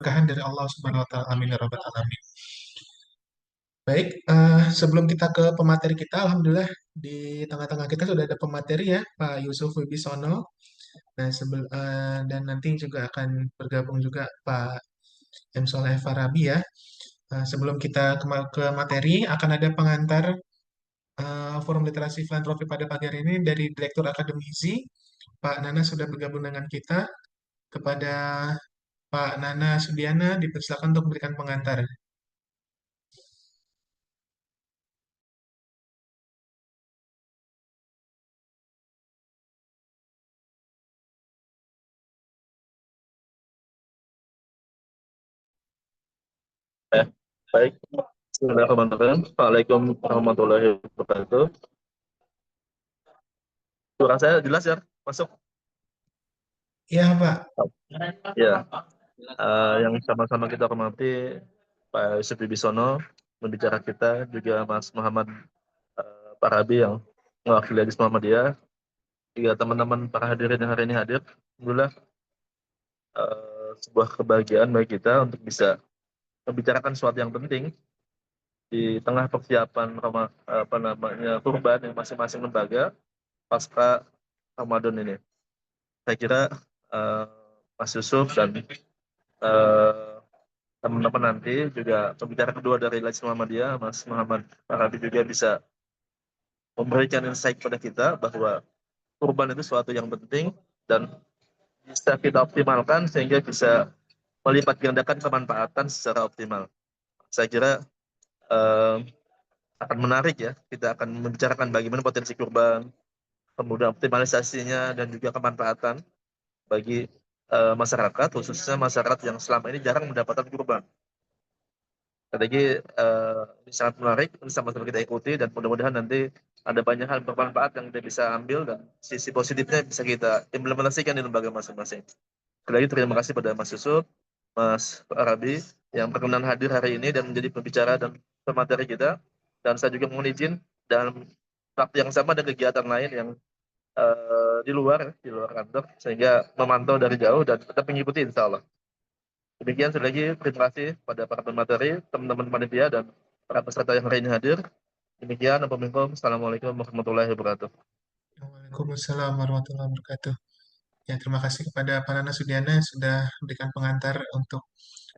keberkahan dari Allah Subhanahu wa taala. Amin ya rabbal alamin. Baik, sebelum kita ke pemateri kita, alhamdulillah di tengah-tengah kita sudah ada pemateri ya, Pak Yusuf Wibisono. Nah, dan nanti juga akan bergabung juga Pak M. Soleh Farabi ya. Sebelum kita ke materi, akan ada pengantar Forum Literasi Filantropi pada pagi hari ini dari Direktur Akademisi, Pak Nana sudah bergabung dengan kita. Kepada Pak Nana Sudiana, dipersilakan untuk memberikan pengantar. Eh, Baik, Bismillahirrahmanirrahim. Waalaikumsalam warahmatullahi wabarakatuh. Suara saya jelas ya, masuk. Iya, Pak. Ya, yang sama-sama kita hormati Pak Yusuf Wibisono, pembicara kita, juga Mas Muhammad Parabi yang mewakili Hadis Muhammadiyah, juga teman-teman para hadirin yang hari ini hadir. Alhamdulillah, sebuah kebahagiaan bagi kita untuk bisa membicarakan sesuatu yang penting di tengah persiapan kurban yang masing-masing lembaga pasca Ramadan ini. Saya kira eh, Mas Yusuf dan teman-teman nanti juga pembicara kedua dari Lajnah Muhammadiyah, Mas Muhammad Arabi juga bisa memberikan insight pada kita bahwa kurban itu suatu yang penting dan bisa kita optimalkan sehingga bisa melipat gandakan kemanfaatan secara optimal. Saya kira eh, akan menarik ya, kita akan membicarakan bagaimana potensi kurban, kemudian optimalisasinya dan juga kemanfaatan bagi masyarakat, khususnya masyarakat yang selama ini jarang mendapatkan kurban. Jadi ini sangat menarik, ini sama-sama kita ikuti dan mudah-mudahan nanti ada banyak hal bermanfaat yang kita bisa ambil dan sisi positifnya bisa kita implementasikan di lembaga masing-masing. Sekali lagi terima kasih pada Mas Yusuf, Mas Arabi yang berkenan hadir hari ini dan menjadi pembicara dan pemateri kita. Dan saya juga mohon izin dalam waktu yang sama ada kegiatan lain yang di luar kantor sehingga memantau dari jauh dan tetap mengikuti insya Allah. Demikian sekali lagi terima kasih pada para pemateri, teman-teman panitia dan para peserta yang hari ini hadir. Demikian, Assalamualaikum warahmatullahi wabarakatuh. Waalaikumsalam warahmatullahi wabarakatuh. Ya, terima kasih kepada Pak Nana Sudiana yang sudah memberikan pengantar untuk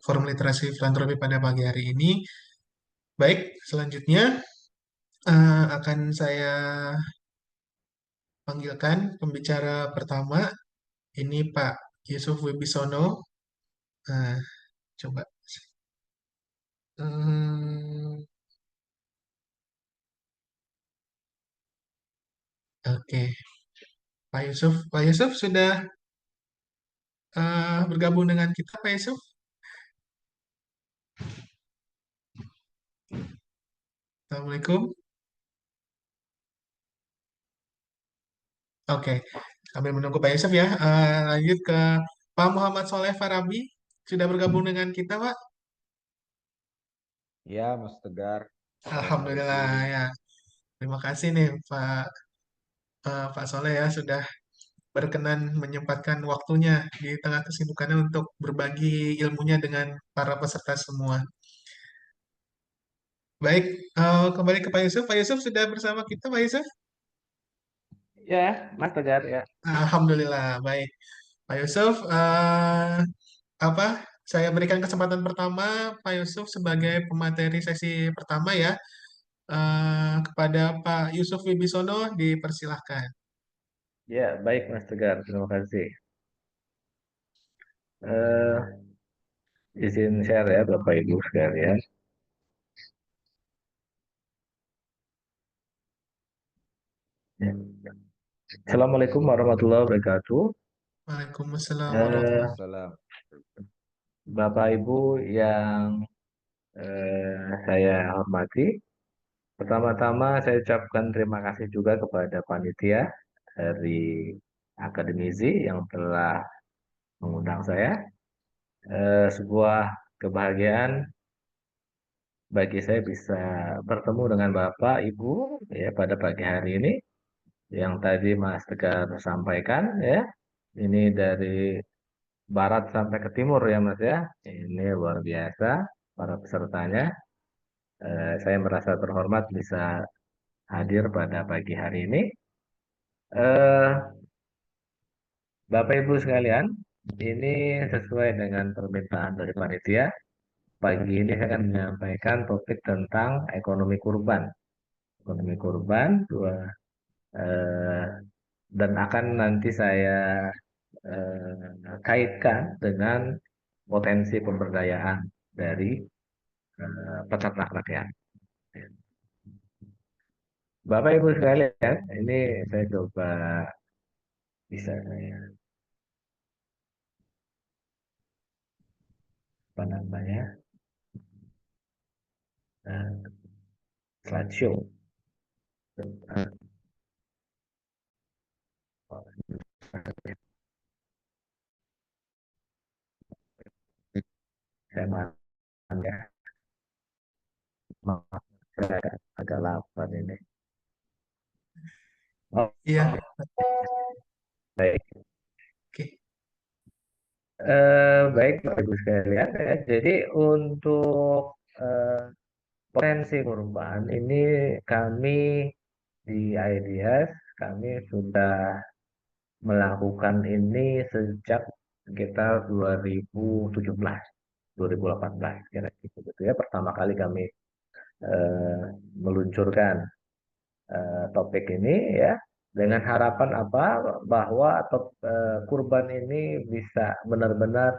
Forum Literasi Filantropi pada pagi hari ini. Baik, selanjutnya akan saya panggilkan pembicara pertama, ini Pak Yusuf Wibisono. Nah, coba. Hmm, oke, Pak Yusuf sudah bergabung dengan kita, Pak Yusuf. Assalamualaikum. Oke, sambil menunggu Pak Yusuf ya, lanjut ke Pak Muhammad Soleh Farabi. Sudah bergabung dengan kita, Pak. Ya, Mas Tegar. Alhamdulillah Assalamualaikum. ya. Terima kasih nih Pak Soleh ya sudah berkenan menyempatkan waktunya di tengah kesibukannya untuk berbagi ilmunya dengan para peserta semua. Baik, kembali ke Pak Yusuf. Pak Yusuf sudah bersama kita, Pak Yusuf? Ya, Mas Tegar ya. Alhamdulillah, baik. Pak Yusuf, apa? Saya berikan kesempatan pertama Pak Yusuf sebagai pemateri sesi pertama ya. Kepada Pak Yusuf Wibisono dipersilahkan. Ya, baik Mas Tegar. Terima kasih. Eh, izin share ya Bapak Ibu sekalian. Ya. Assalamualaikum warahmatullahi wabarakatuh. Waalaikumsalam Eh, warahmatullahi Waalaikumsalam. Bapak Ibu yang saya hormati, pertama-tama saya ucapkan terima kasih juga kepada panitia dari akademisi yang telah mengundang saya. Sebuah kebahagiaan bagi saya bisa bertemu dengan Bapak, Ibu, ya pada pagi hari ini yang tadi Mas Tegar sampaikan, ya. Ini dari barat sampai ke timur ya Mas ya. Ini luar biasa para pesertanya. Saya merasa terhormat bisa hadir pada pagi hari ini. Eh, Bapak Ibu sekalian, ini sesuai dengan permintaan dari panitia. Pagi ini saya akan menyampaikan topik tentang ekonomi kurban. Ekonomi kurban eh, dan akan nanti saya kaitkan dengan potensi pemberdayaan dari peternak rakyat. Bapak Ibu sekalian, ini saya coba bisa saya apa namanya eh, slideshow. Saya maaf ya, maaf saya agak lapar ini. Oh, Iya, baik. oke. Baik Bapak Ibu sekalian ya. Jadi untuk potensi kurban ini kami di IDS kami sudah melakukan ini sejak sekitar 2017, 2018 kira-kira gitu ya. Pertama kali kami eh, meluncurkan topik ini ya dengan harapan apa bahwa kurban ini bisa benar-benar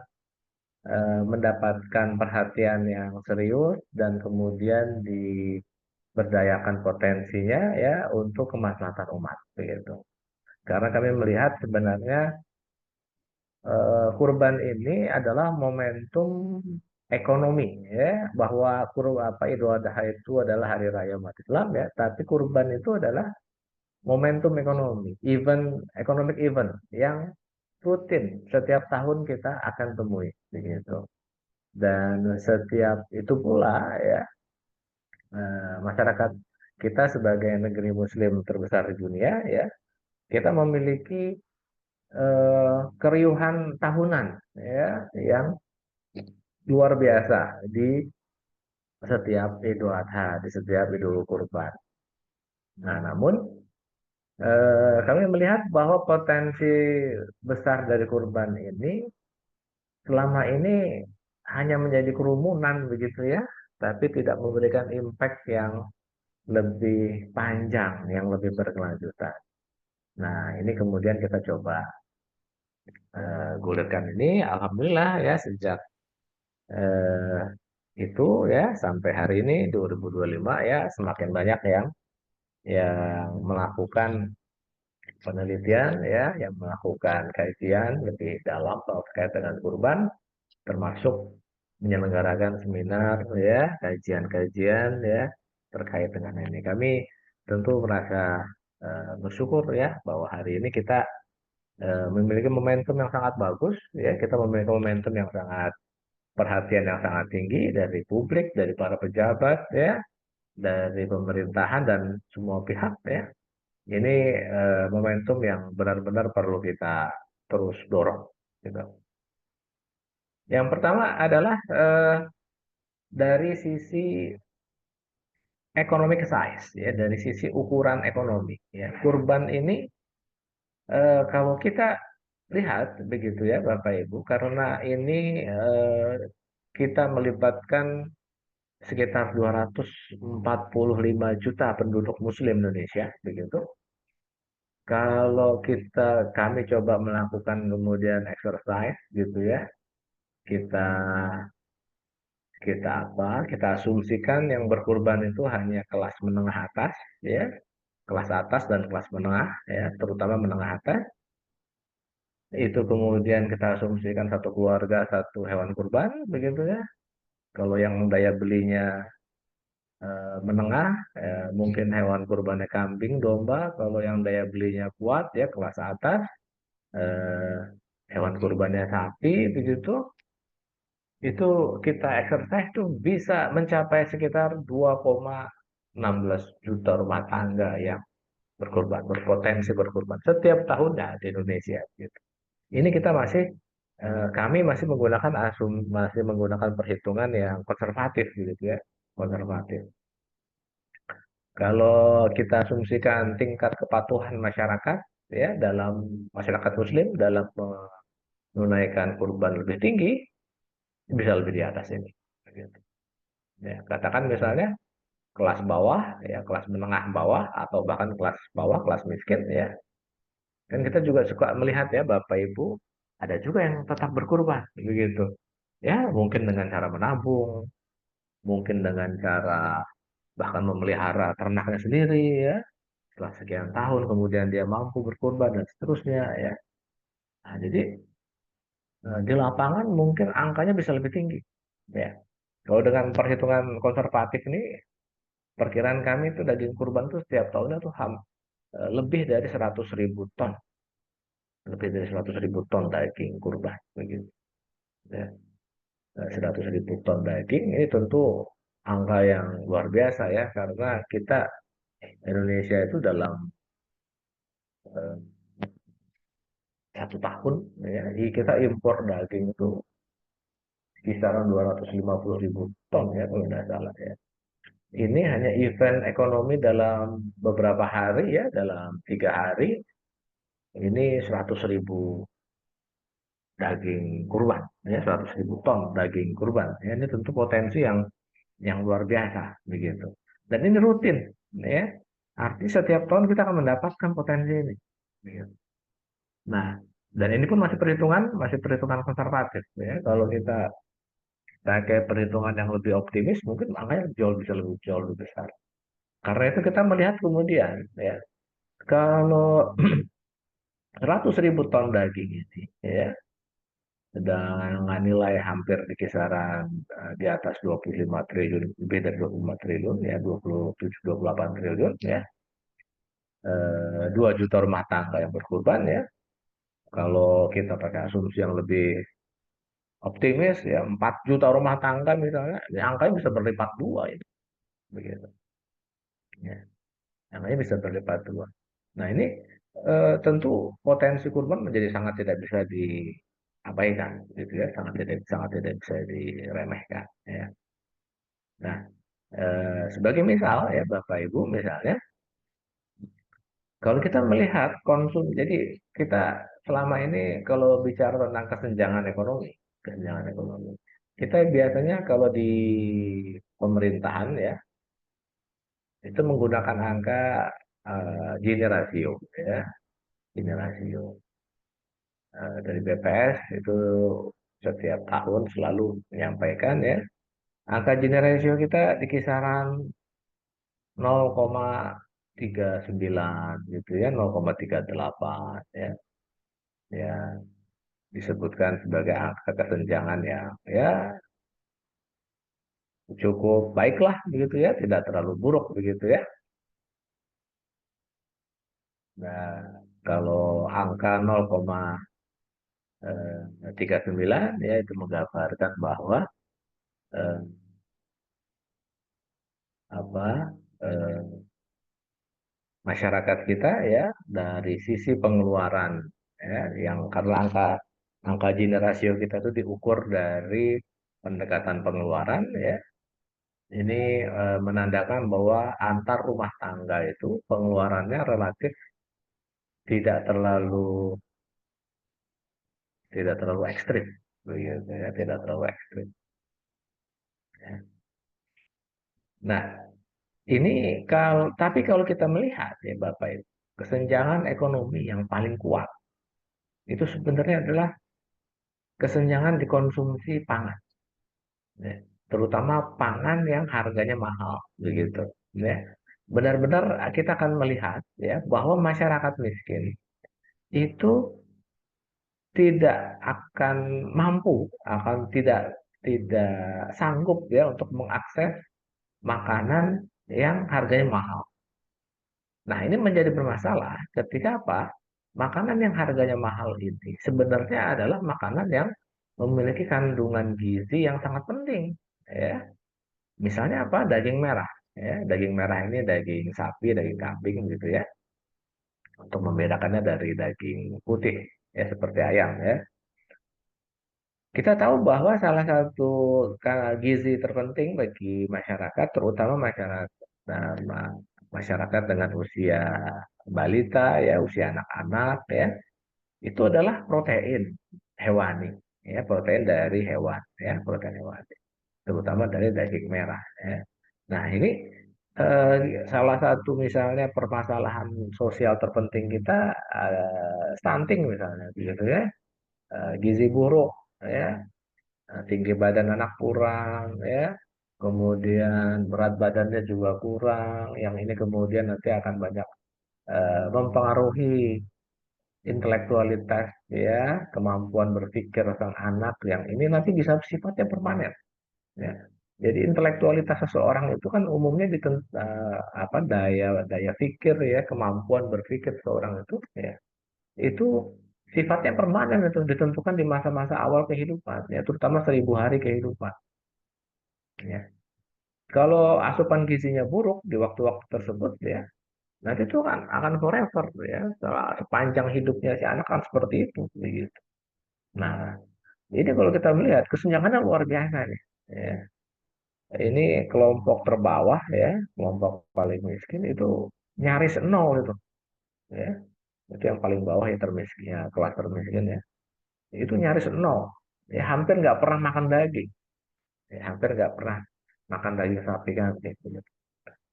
mendapatkan perhatian yang serius dan kemudian diberdayakan potensinya ya untuk kemaslahatan umat begitu. Karena kami melihat sebenarnya kurban ini adalah momentum ekonomi ya bahwa Idul Adha itu adalah hari raya umat Islam ya, tapi kurban itu adalah momentum ekonomi, economic event yang rutin setiap tahun kita akan temui begitu. Dan setiap itu pula ya masyarakat kita sebagai negeri Muslim terbesar di dunia ya kita memiliki keriuhan tahunan ya yang luar biasa di setiap Idul Adha, di setiap Idul Kurban. Nah, namun kami melihat bahwa potensi besar dari kurban ini selama ini hanya menjadi kerumunan begitu ya, tapi tidak memberikan impact yang lebih panjang, yang lebih berkelanjutan. Nah, ini kemudian kita coba gulirkan ini, alhamdulillah ya sejak eh, itu ya sampai hari ini 2025 ya semakin banyak yang melakukan penelitian ya, yang melakukan kajian lebih dalam terkait dengan kurban, termasuk menyelenggarakan seminar ya, kajian-kajian ya terkait dengan ini. Kami tentu merasa bersyukur ya bahwa hari ini kita memiliki momentum yang sangat bagus ya, kita memiliki momentum yang sangat perhatian yang sangat tinggi dari publik, dari para pejabat ya, dari pemerintahan dan semua pihak ya. Ini momentum yang benar-benar perlu kita terus dorong. Gitu. Yang pertama adalah dari sisi economic size, ya, dari sisi ukuran ekonomi. Ya. Kurban ini kalau kita lihat begitu ya Bapak Ibu, karena ini kita melibatkan sekitar 245 juta penduduk Muslim Indonesia, begitu. Kalau kami coba melakukan kemudian exercise gitu ya, kita kita kita asumsikan yang berkurban itu hanya kelas menengah atas ya, kelas atas dan kelas menengah ya, terutama menengah atas. Itu kemudian kita asumsikan satu keluarga satu hewan kurban begitu ya. Kalau yang daya belinya menengah, mungkin hewan kurbannya kambing, domba. Kalau yang daya belinya kuat ya kelas atas, eh, hewan kurbannya sapi begitu. Itu kita exercise tuh bisa mencapai sekitar 2,16 juta rumah tangga yang berkorban, berpotensi berkorban setiap tahunnya di Indonesia. Gitu. Ini kita masih Kami masih menggunakan perhitungan yang konservatif gitu ya, konservatif. Kalau kita asumsikan tingkat kepatuhan masyarakat ya dalam masyarakat Muslim dalam menunaikan kurban lebih tinggi, bisa lebih di atas ini. Gitu. Ya, katakan misalnya kelas bawah, ya kelas menengah bawah atau bahkan kelas bawah, kelas miskin ya. Kan kita juga suka melihat ya Bapak Ibu, ada juga yang tetap berkurban begitu. Ya, mungkin dengan cara menabung, mungkin dengan cara bahkan memelihara ternaknya sendiri ya. Setelah sekian tahun kemudian dia mampu berkurban dan seterusnya ya. Nah, jadi di lapangan mungkin angkanya bisa lebih tinggi. Ya. Kalau dengan perhitungan konservatif ini, perkiraan kami itu daging kurban itu setiap tahunnya tuh lebih dari 100.000 ton, lebih dari 100.000 ton daging kurban begitu. Ya. 100.000 ton daging ini tentu angka yang luar biasa ya karena kita Indonesia itu dalam eh, 1 tahun ya kita impor daging itu kisaran 250.000 ton ya kalau tidak salah ya. Ini hanya event ekonomi dalam beberapa hari ya, dalam 3 hari ini 100.000 daging kurban ya, 100.000 ton daging kurban ya, ini tentu potensi yang luar biasa begitu. Dan ini rutin ya, arti setiap tahun kita akan mendapatkan potensi ini. Begitu. Nah, dan ini pun masih perhitungan konservatif ya. Kalau kita pakai perhitungan yang lebih optimis, mungkin angkanya jauh lebih besar. Karena itu kita melihat kemudian ya, kalau 100.000 ton daging ini ya dengan nilai hampir di kisaran di atas 25 triliun, lebih dari 25 triliun ya, 27 28 triliun ya, 2 juta rumah tangga yang berkurban ya. Kalau kita pakai asumsi yang lebih optimis ya 4 juta rumah tangga misalnya, ya angkanya bisa berlipat dua ya, begitu. Ya, angkanya bisa berlipat dua. Nah ini tentu potensi kurban menjadi sangat tidak bisa diabaikan, gitu ya, sangat tidak bisa diremehkan. Ya. Nah, sebagai misal ya Bapak Ibu, misalnya kalau kita melihat jadi kita selama ini kalau bicara tentang kesenjangan ekonomi, kita biasanya kalau di pemerintahan ya itu menggunakan angka Gini rasio ya, Gini rasio. Dari BPS itu setiap tahun selalu menyampaikan ya angka Gini ratio kita di kisaran 0,39 gitu ya, 0,38 ya, ya disebutkan sebagai angka kesenjangan yang ya cukup baiklah begitu ya, tidak terlalu buruk begitu ya. Nah, kalau angka 0,39 ya itu menggambarkan bahwa eh, apa eh, masyarakat kita ya dari sisi pengeluaran ya yang karena angka Gini rasio kita itu diukur dari pendekatan pengeluaran ya ini menandakan bahwa antar rumah tangga itu pengeluarannya relatif tidak terlalu tidak terlalu ekstrim begitu ya, tidak terlalu ekstrim ya. Nah ini tapi kalau kita melihat ya Bapak Ibu kesenjangan ekonomi yang paling kuat itu sebenarnya adalah kesenjangan di konsumsi pangan, ya. Terutama pangan yang harganya mahal, begitu. Ya. Benar-benar kita akan melihat ya bahwa masyarakat miskin itu tidak akan mampu, akan tidak sanggup ya untuk mengakses makanan yang harganya mahal. Nah, ini menjadi bermasalah ketika apa? Makanan yang harganya mahal ini sebenarnya adalah makanan yang memiliki kandungan gizi yang sangat penting, ya. Misalnya apa? Daging merah, ya. Daging merah ini daging sapi, daging kambing gitu ya. Untuk membedakannya dari daging putih, ya seperti ayam, ya. Kita tahu bahwa salah satu gizi terpenting bagi masyarakat, terutama masyarakat dengan usia balita, ya, usia anak-anak, ya, itu adalah protein hewani, ya, protein dari hewan, ya, protein hewani, terutama dari daging merah, ya. Nah, ini eh, salah satu misalnya permasalahan sosial terpenting kita, stunting misalnya, gitu ya, gizi buruk, ya. Tinggi badan anak kurang, ya, kemudian berat badannya juga kurang, yang ini kemudian nanti akan banyak mempengaruhi intelektualitas, ya, kemampuan berpikir sang anak, yang ini nanti bisa sifatnya permanen, ya. Jadi intelektualitas seseorang itu kan umumnya apa, daya daya pikir, ya, kemampuan berpikir seseorang itu, ya, itu sifatnya permanen, itu ditentukan di masa-masa awal kehidupan, ya, terutama 1.000 hari kehidupan, ya. Kalau asupan gizinya buruk di waktu-waktu tersebut, ya, nanti itu akan forever, ya, sepanjang hidupnya si anak kan seperti itu, begitu. Nah, ini kalau kita melihat kesenjangannya luar biasa nih, ya. Ini kelompok terbawah, ya, kelompok paling miskin itu nyaris nol itu, ya. Itu yang paling bawah, ya, termiskin, ya, kelas termiskin, ya. Itu nyaris nol, ya, hampir nggak pernah makan daging, ya, hampir nggak pernah makan daging sapi kan, gitu.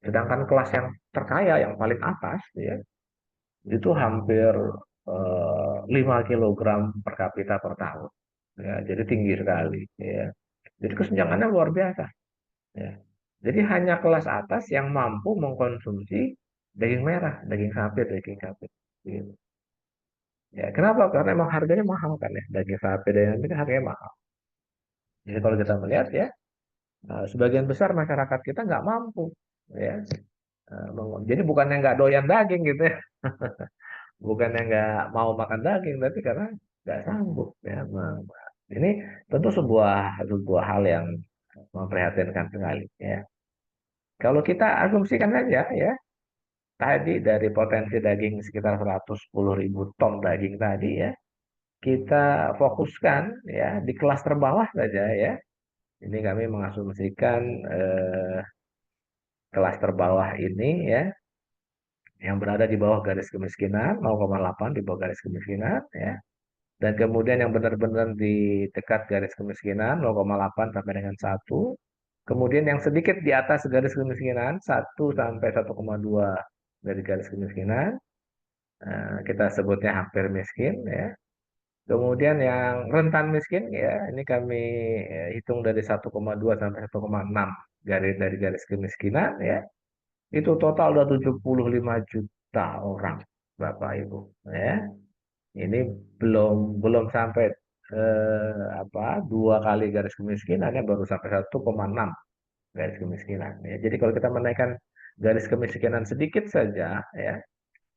Sedangkan kelas yang terkaya yang paling atas, ya, itu hampir 5 kilogram per kapita per tahun. Ya, jadi tinggi sekali, ya. Jadi kesenjangannya luar biasa, ya. Jadi hanya kelas atas yang mampu mengkonsumsi daging merah, daging sapi, daging sapi. Gitu. Ya, kenapa? Karena emang harganya mahal kan, ya. Daging sapi, daging sapi kan harganya mahal. Jadi kalau kita melihat, ya, sebagian besar masyarakat kita nggak mampu, ya. Jadi bukannya nggak doyan daging gitu, ya. Bukannya nggak mau makan daging, tapi karena nggak sanggup, ya. Ini tentu sebuah sebuah hal yang memprihatinkan sekali, ya. Kalau kita asumsikan saja, ya, tadi dari potensi daging sekitar 110.000 ton daging tadi, ya, kita fokuskan, ya, di kelas terbawah saja, ya. Ini kami mengasumsikan kelas terbawah ini, ya, yang berada di bawah garis kemiskinan 0,8, di bawah garis kemiskinan, ya. Dan kemudian yang benar-benar di dekat garis kemiskinan 0,8 sampai dengan 1. Kemudian yang sedikit di atas garis kemiskinan 1 sampai 1,2 dari garis kemiskinan, kita sebutnya hampir miskin, ya. Kemudian yang rentan miskin, ya, ini kami hitung dari 1,2 sampai 1,6 dari garis kemiskinan, ya. Itu total udah 75 juta orang, Bapak Ibu, ya. Ini belum belum sampai apa, 2 kali garis kemiskinannya, baru sampai 1,6 garis kemiskinan, ya. Jadi kalau kita menaikkan garis kemiskinan sedikit saja, ya,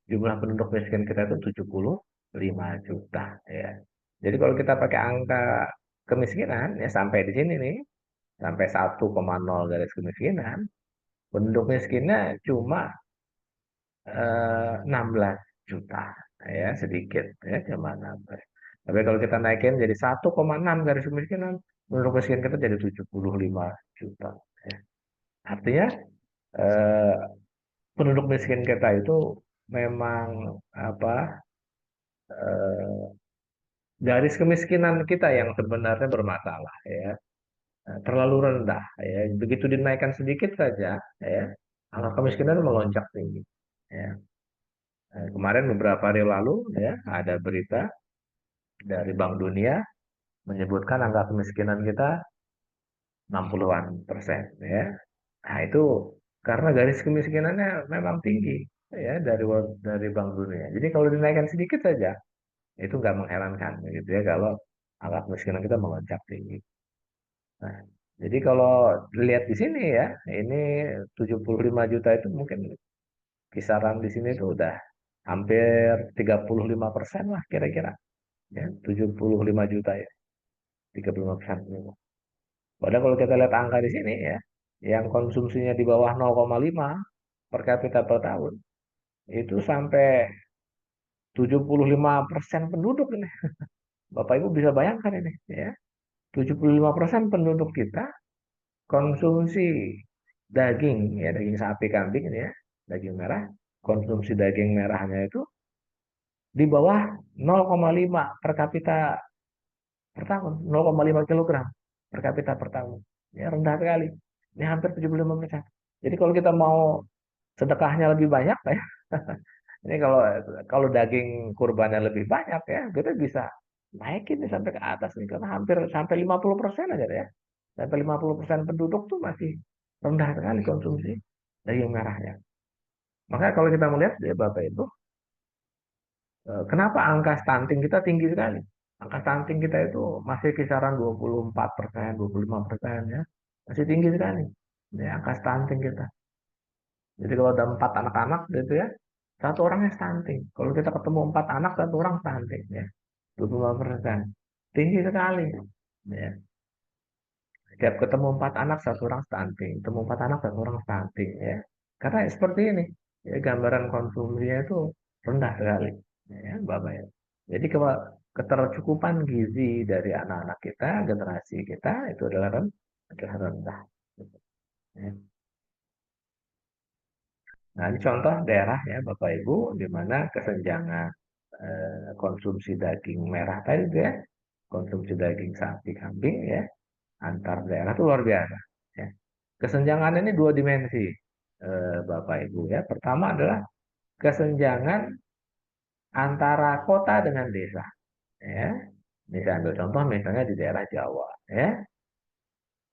jumlah penduduk miskin kita itu 75 juta, ya. Jadi kalau kita pakai angka kemiskinan, ya, sampai di sini nih, sampai 1,0 garis kemiskinan, penduduk miskinnya cuma 16 juta, ya, sedikit, ya, cuma 16. Tapi kalau kita naikin jadi 1,6 garis kemiskinan, penduduk miskin kita jadi 75 juta, ya. Artinya eh, penduduk miskin kita itu memang apa, eh, garis kemiskinan kita yang sebenarnya bermasalah, ya. Terlalu rendah, ya. Begitu dinaikkan sedikit saja, ya, angka kemiskinan melonjak tinggi, ya. Kemarin beberapa hari lalu, ya, ada berita dari Bank Dunia menyebutkan angka kemiskinan kita 60-an persen, ya. Nah, itu karena garis kemiskinannya memang tinggi, ya, dari Bank Dunia. Jadi kalau dinaikkan sedikit saja, itu nggak mengherankan, gitu ya, kalau angka kemiskinan kita melonjak tinggi. Nah, jadi kalau lihat di sini, ya, ini 75 juta itu mungkin kisaran di sini itu udah hampir 35% lah kira-kira, ya, 75 juta, ya, 35%. Padahal kalau kita lihat angka di sini, ya, yang konsumsinya di bawah 0,5 per kapita per tahun, itu sampai 75% penduduk ini. Bapak Ibu bisa bayangkan ini, ya. 75% penduduk kita konsumsi daging, ya daging sapi, kambing ini ya, daging merah, konsumsi daging merahnya itu di bawah 0,5 per kapita per tahun, 0,5 kilogram per kapita per tahun. Ya, rendah sekali. Ini hampir 75%. Jadi kalau kita mau sedekahnya lebih banyak ya, ini kalau kalau daging kurbannya lebih banyak ya, kita bisa naikin nih sampai ke atas nih, karena hampir sampai 50% aja ya. Sampai 50% penduduk tuh masih rendah sekali konsumsi daging merahnya. Makanya kalau kita melihat ya Bapak Ibu, kenapa angka stunting kita tinggi sekali? Angka stunting kita itu masih kisaran 24%, 25% ya. Masih tinggi sekali. Ini angka stunting kita. Jadi kalau ada 4 anak-anak gitu ya, satu orangnya stunting. Kalau kita ketemu 4 anak, satu orang stunting ya. 25%. Tinggi sekali. Ya. Setiap ketemu 4 anak, satu orang stunting. Ketemu 4 anak, satu orang stunting ya. Karena seperti ini. Ya, gambaran konsumsinya itu rendah sekali. Ya, Bapak ya. Jadi kalau ketercukupan gizi dari anak-anak kita, generasi kita itu adalah rendah. Ya. Nah, ini contoh daerah ya Bapak Ibu, di mana kesenjangan konsumsi daging merah tadi itu ya, konsumsi daging sapi, kambing ya, antar daerah itu luar biasa. Ya. Kesenjangan ini dua dimensi, Bapak Ibu ya. Pertama adalah kesenjangan antara kota dengan desa. Ya. Misalnya ambil contoh misalnya di daerah Jawa. Ya.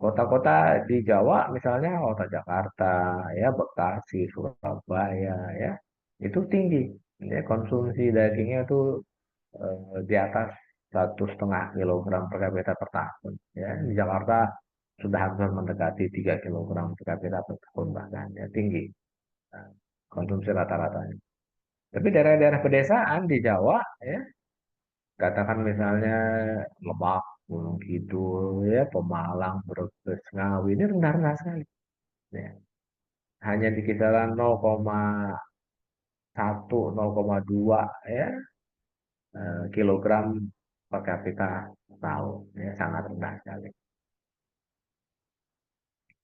Kota-kota di Jawa misalnya kota Jakarta, ya Bekasi, Surabaya, ya itu tinggi. Ya, konsumsi dagingnya itu di atas 1,5 kilogram per kapita per tahun. Ya, di Jakarta sudah hampir mendekati 3 kilogram per kapita per tahun bahkan ya tinggi nah, konsumsi rata-ratanya. Tapi daerah-daerah pedesaan di Jawa ya katakan misalnya Lebak, Gunung Kidul, ya Pemalang, Brebes, Ngawi ini rendah-rendah sekali. Ya. Hanya di kisaran 0,1, 0,2 ya kilogram per kapita tahun. Ya, sangat rendah sekali.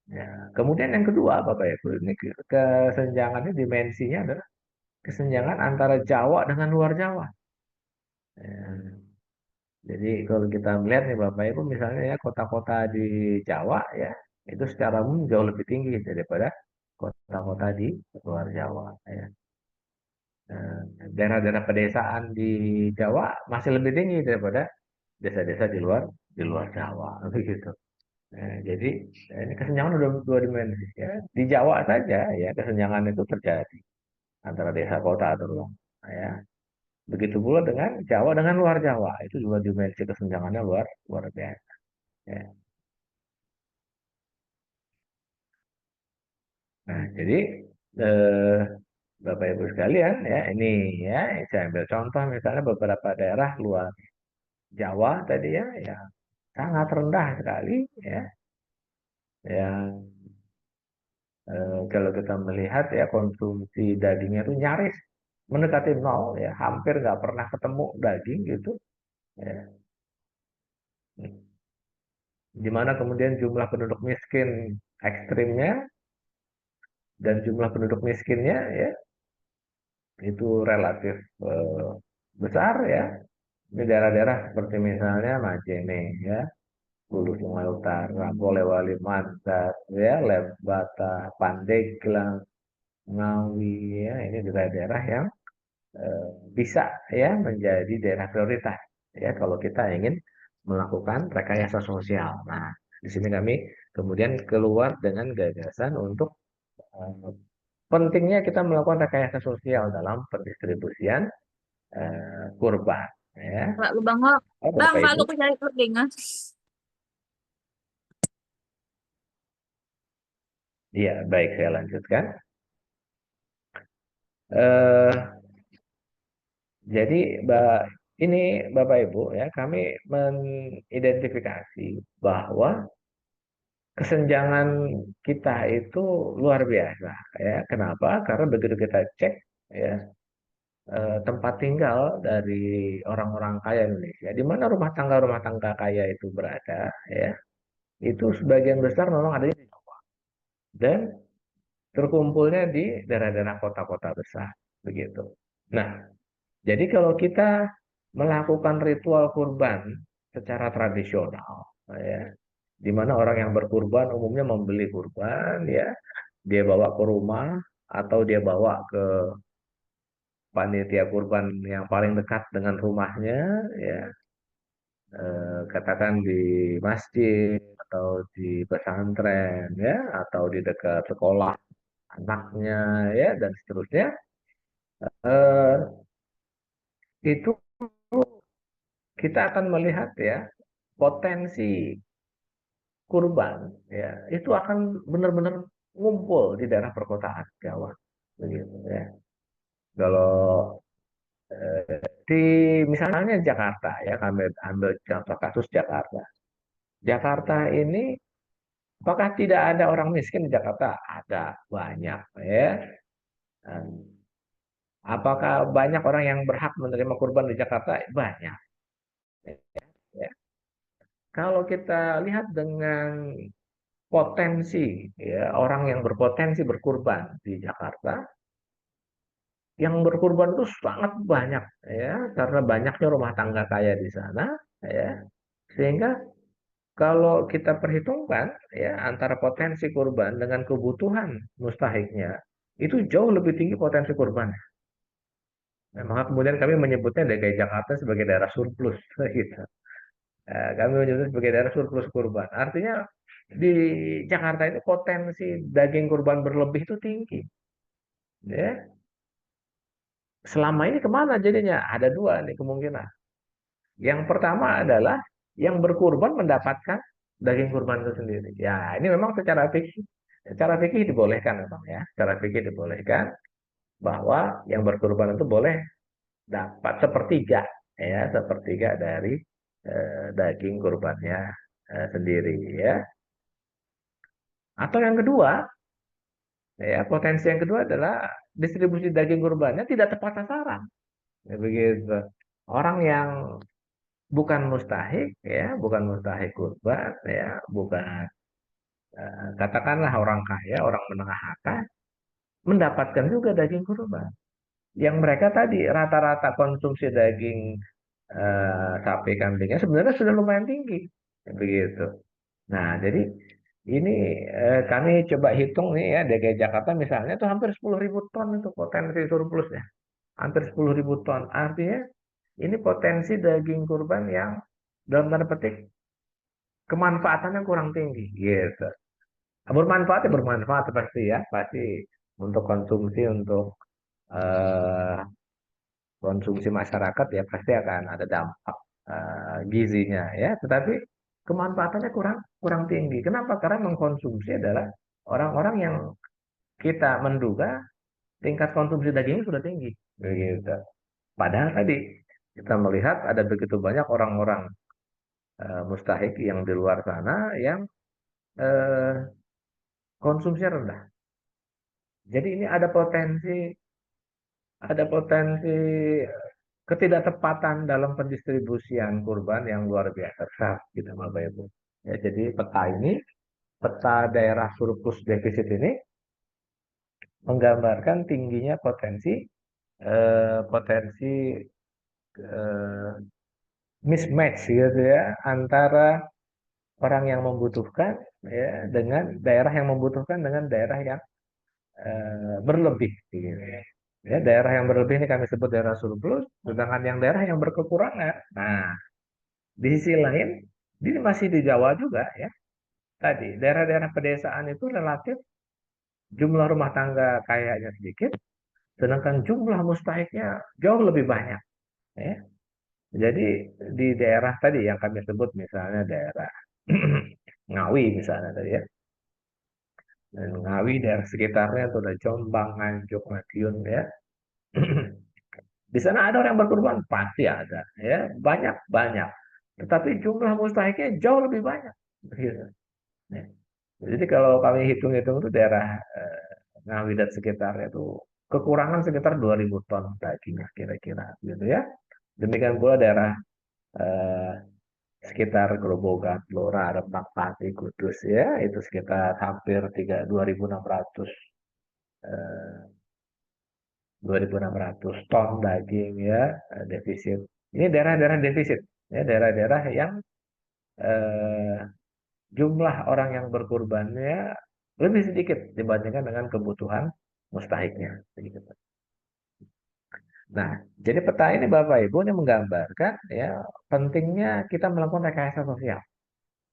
Ya. Kemudian yang kedua, Bapak Ibu, ini kesenjangannya dimensinya adalah kesenjangan antara Jawa dengan luar Jawa. Ya. Jadi kalau kita melihat nih Bapak Ibu misalnya ya kota-kota di Jawa ya itu secara umum jauh lebih tinggi daripada kota-kota di luar Jawa ya. Eh, Daerah-daerah pedesaan di Jawa masih lebih tinggi daripada desa-desa di luar Jawa begitu. Jadi ini kesenjangan udah dua dimensi ya. Di Jawa saja ya kesenjangan itu terjadi antara desa kota atau luar ya. Begitu pula dengan Jawa dengan luar Jawa itu juga dimensi kesenjangannya luar luar biasa. Ya. Nah, jadi eh, Bapak Ibu sekalian ya ini ya saya ambil contoh misalnya beberapa daerah luar Jawa tadi ya yang sangat rendah sekali ya yang kalau kita melihat ya konsumsi dagingnya itu nyaris mendekati nol ya hampir nggak pernah ketemu daging gitu ya. Di mana kemudian jumlah penduduk miskin ekstrimnya dan jumlah penduduk miskinnya ya itu relatif eh, besar ya. Ini daerah-daerah seperti misalnya Majene ya, Hulu Sungai Utara, Polewali Mandar, ya, Lembata, Pandeglang, Ngawi ya, ini daerah-daerah yang eh, bisa ya menjadi daerah prioritas ya kalau kita ingin melakukan rekayasa sosial. Nah, di sini kami kemudian keluar dengan gagasan untuk eh, pentingnya kita melakukan rekayasa sosial dalam pendistribusian kurban ya. Pak lu bang, Wak. Oh, Bang, Bapak Pak Ibu. lu cari kelingan. Iya, baik saya lanjutkan. Eh, jadi, ini Bapak Ibu ya, kami mengidentifikasi bahwa kesenjangan kita itu luar biasa ya. Kenapa? Karena begitu kita cek ya, tempat tinggal dari orang-orang kaya Indonesia, di mana rumah tangga kaya itu berada, ya, itu sebagian besar memang adanya di Jawa dan terkumpulnya di daerah-daerah kota-kota besar, begitu. Nah, jadi kalau kita melakukan ritual kurban secara tradisional, ya, di mana orang yang berkurban umumnya membeli kurban, ya, dia bawa ke rumah atau dia bawa ke panitia kurban yang paling dekat dengan rumahnya, ya, katakan di masjid atau di pesantren, ya, atau di dekat sekolah anaknya, ya, dan seterusnya. Itu kita akan melihat, ya, potensi kurban, ya, itu akan benar-benar ngumpul di daerah perkotaan Jawa, begitu, ya. Kalau di misalnya Jakarta, ya, kami ambil contoh kasus Jakarta. Jakarta ini, apakah tidak ada orang miskin di Jakarta? Ada, banyak, ya. Dan apakah banyak orang yang berhak menerima kurban di Jakarta? Banyak, ya. Kalau kita lihat dengan potensi, ya, orang yang berpotensi berkurban di Jakarta, yang berkurban itu sangat banyak, ya, karena banyaknya rumah tangga kaya di sana, ya, sehingga kalau kita perhitungkan, ya, antara potensi kurban dengan kebutuhan mustahiknya itu jauh lebih tinggi potensi kurban. Nah, maka kemudian kami menyebutnya DKI Jakarta sebagai daerah surplus gitu. Kami menyebutnya sebagai daerah surplus kurban. Artinya di Jakarta ini potensi daging kurban berlebih itu tinggi. Ya. Selama ini kemana jadinya? Ada dua nih kemungkinan. Yang pertama adalah yang berkurban mendapatkan daging kurban itu sendiri. Ya, ini memang secara fikih dibolehkan memang, ya. Secara fikih dibolehkan bahwa yang berkurban itu boleh dapat sepertiga, ya, sepertiga dari daging kurbannya sendiri, ya. Atau yang kedua, ya, potensi yang kedua adalah distribusi daging kurbannya tidak tepat sasaran. Ya, begitu. Orang yang bukan mustahik, ya, bukan mustahik kurban, ya, bukan, katakanlah orang kaya, orang menengah atas, mendapatkan juga daging kurban. Yang mereka tadi rata-rata konsumsi daging sapi kambingnya sebenarnya sudah lumayan tinggi, ya, begitu. Nah, jadi ini kami coba hitung nih, ya, DKI Jakarta misalnya itu hampir 10.000 ton itu potensi surplusnya, hampir 10.000 ton. Artinya ini potensi daging kurban yang dalam tanda petik kemanfaatannya kurang tinggi, gitu. Bermanfaat ya bermanfaat pasti, ya, pasti untuk konsumsi, untuk eh, konsumsi masyarakat, ya, pasti akan ada dampak gizinya, ya, tetapi kemanfaatannya kurang kurang tinggi. Kenapa? Karena mengkonsumsi adalah orang-orang yang kita menduga tingkat konsumsi dagingnya sudah tinggi, begitu. Padahal tadi kita melihat ada begitu banyak orang-orang mustahik yang di luar sana yang eh, konsumsinya rendah. Jadi ini ada potensi ketidaktepatan dalam pendistribusian kurban yang luar biasa besar, gitu, Bapak Ibu. Ya, jadi peta daerah surplus defisit ini menggambarkan tingginya potensi eh, mismatch, gitu, ya, antara orang yang membutuhkan, ya, dengan daerah yang membutuhkan dengan daerah yang berlebih, gitu. Ya, daerah yang berlebih ini kami sebut daerah surplus, sedangkan yang daerah yang berkekurangan. Nah, di sisi lain, ini masih di Jawa juga, ya. Tadi daerah-daerah pedesaan itu relatif jumlah rumah tangga kayaknya sedikit, sedangkan jumlah mustahiknya jauh lebih banyak, ya. Jadi di daerah tadi yang kami sebut misalnya daerah Ngawi misalnya tadi, ya. Dan Ngawi daerah sekitarnya itu ada Jombang, Nganjuk, Madiun, ya. Di sana ada orang yang berkorban pasti ada, ya, banyak banyak. Tetapi jumlah mustahiknya jauh lebih banyak. Begitu. Ya. Jadi kalau kami hitung-hitung itu daerah Ngawi dan sekitarnya itu kekurangan sekitar 2.000 ton dagingnya kira-kira gitu ya. Demikian pula daerah eh, sekitar Grobogan, Blora, Rembang, Pati, Kudus ya, itu sekitar hampir 2.600 eh, 2.600 ton daging ya, defisit. Ini daerah-daerah defisit ya, daerah-daerah yang eh, jumlah orang yang berkurbannya lebih sedikit dibandingkan dengan kebutuhan mustahiknya. Begitu. Nah, jadi peta ini Bapak Ibu ini menggambarkan ya pentingnya kita melakukan rekayasa sosial.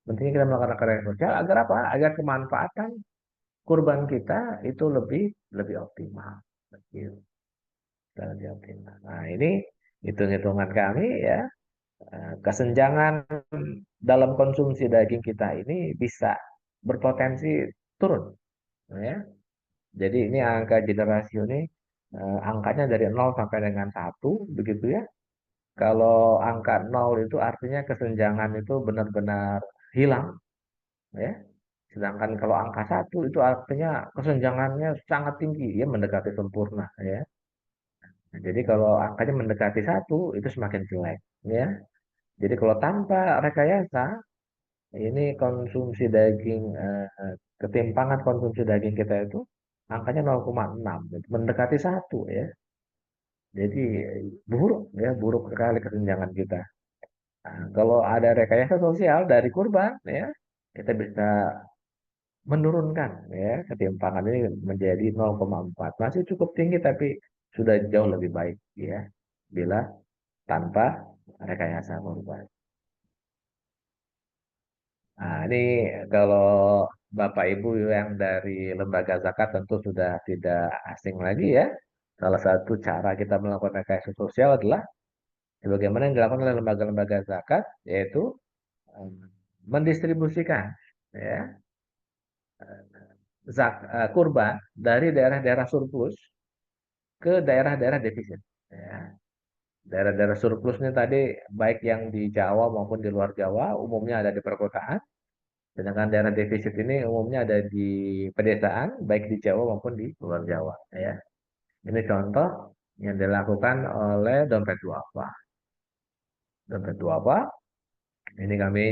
Pentingnya kita melakukan rekayasa sosial agar apa? Agar kemanfaatan kurban kita itu lebih lebih optimal. Begitu. Lebih optimal. Nah, ini hitung-hitungan kami ya, kesenjangan dalam konsumsi daging kita ini bisa berpotensi turun ya. Jadi ini angka generasi ini angkanya dari 0 sampai dengan 1 begitu ya. Kalau angka 0 itu artinya kesenjangan itu benar-benar hilang ya. Sedangkan kalau angka 1 itu artinya kesenjangannya sangat tinggi ya, mendekati sempurna ya. Nah, jadi kalau angkanya mendekati 1 itu semakin jelek ya. Jadi kalau tanpa rekayasa ini konsumsi daging ketimpangan konsumsi daging kita itu angkanya 0,6 mendekati 1 ya. Jadi buruk ya, buruk sekali kesenjangan kita. Nah, kalau ada rekayasa sosial dari kurban ya, kita bisa menurunkan ya ketimpangan ini menjadi 0,4. Masih cukup tinggi tapi sudah jauh lebih baik ya bila tanpa rekayasa kurban. Nah, ini kalau Bapak Ibu yang dari lembaga zakat tentu sudah tidak asing lagi ya. Salah satu cara kita melakukan rekayasa sosial adalah sebagaimana yang dilakukan oleh lembaga-lembaga zakat, yaitu em, mendistribusikan ya kurban dari daerah-daerah surplus ke daerah-daerah defisit. Ya. Daerah-daerah surplus ini tadi baik yang di Jawa maupun di luar Jawa umumnya ada di perkotaan. Sedangkan daerah defisit ini umumnya ada di pedesaan, baik di Jawa maupun di luar Jawa. Ya. Ini contoh yang dilakukan oleh Dompet Duafa. Dompet Duafa, ini kami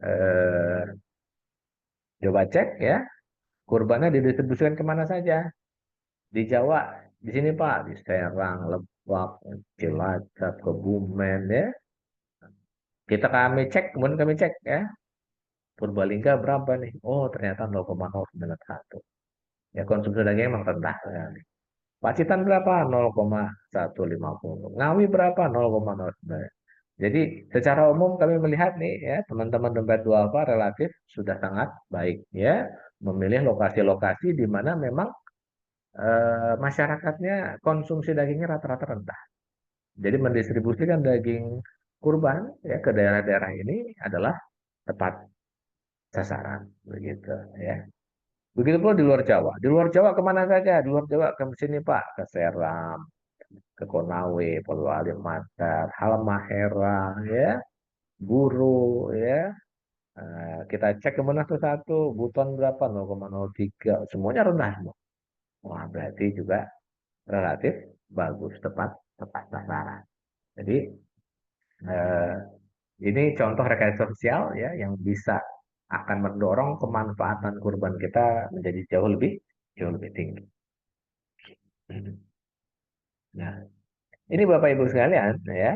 eh, coba cek ya, kurbannya didistribusikan kemana saja. Di Jawa, di sini Pak, di Serang, Lebak, Cilacap, Kebumen ya. Kami cek, kemudian kami cek ya, Purbalingga berapa nih? Oh, ternyata 0,091. Ya, konsumsi daging emang rendah sekali. Pacitan berapa? 0,150. Ngawi berapa? 0,09. Jadi secara umum kami melihat nih ya teman-teman dompet duafa relatif sudah sangat baik ya memilih lokasi-lokasi di mana memang masyarakatnya konsumsi dagingnya rata-rata rendah. Jadi mendistribusikan daging kurban ya ke daerah-daerah ini adalah tepat sasaran begitu ya. Begitu pula di luar Jawa. Di luar Jawa kemana saja? Di luar Jawa ke sini Pak, ke Seram, ke Konawe, Polewali Mandar, Halmahera, ya, Guru, ya. Kita cek kemana tuh satu, Buton berapa? 0,03. Semuanya rendah semua. Wah, berarti juga relatif bagus, tepat, tepat sasaran. Jadi eh, ini contoh rekayasa sosial ya yang bisa akan mendorong kemanfaatan kurban kita menjadi jauh lebih tinggi. Nah, ini Bapak Ibu sekalian ya,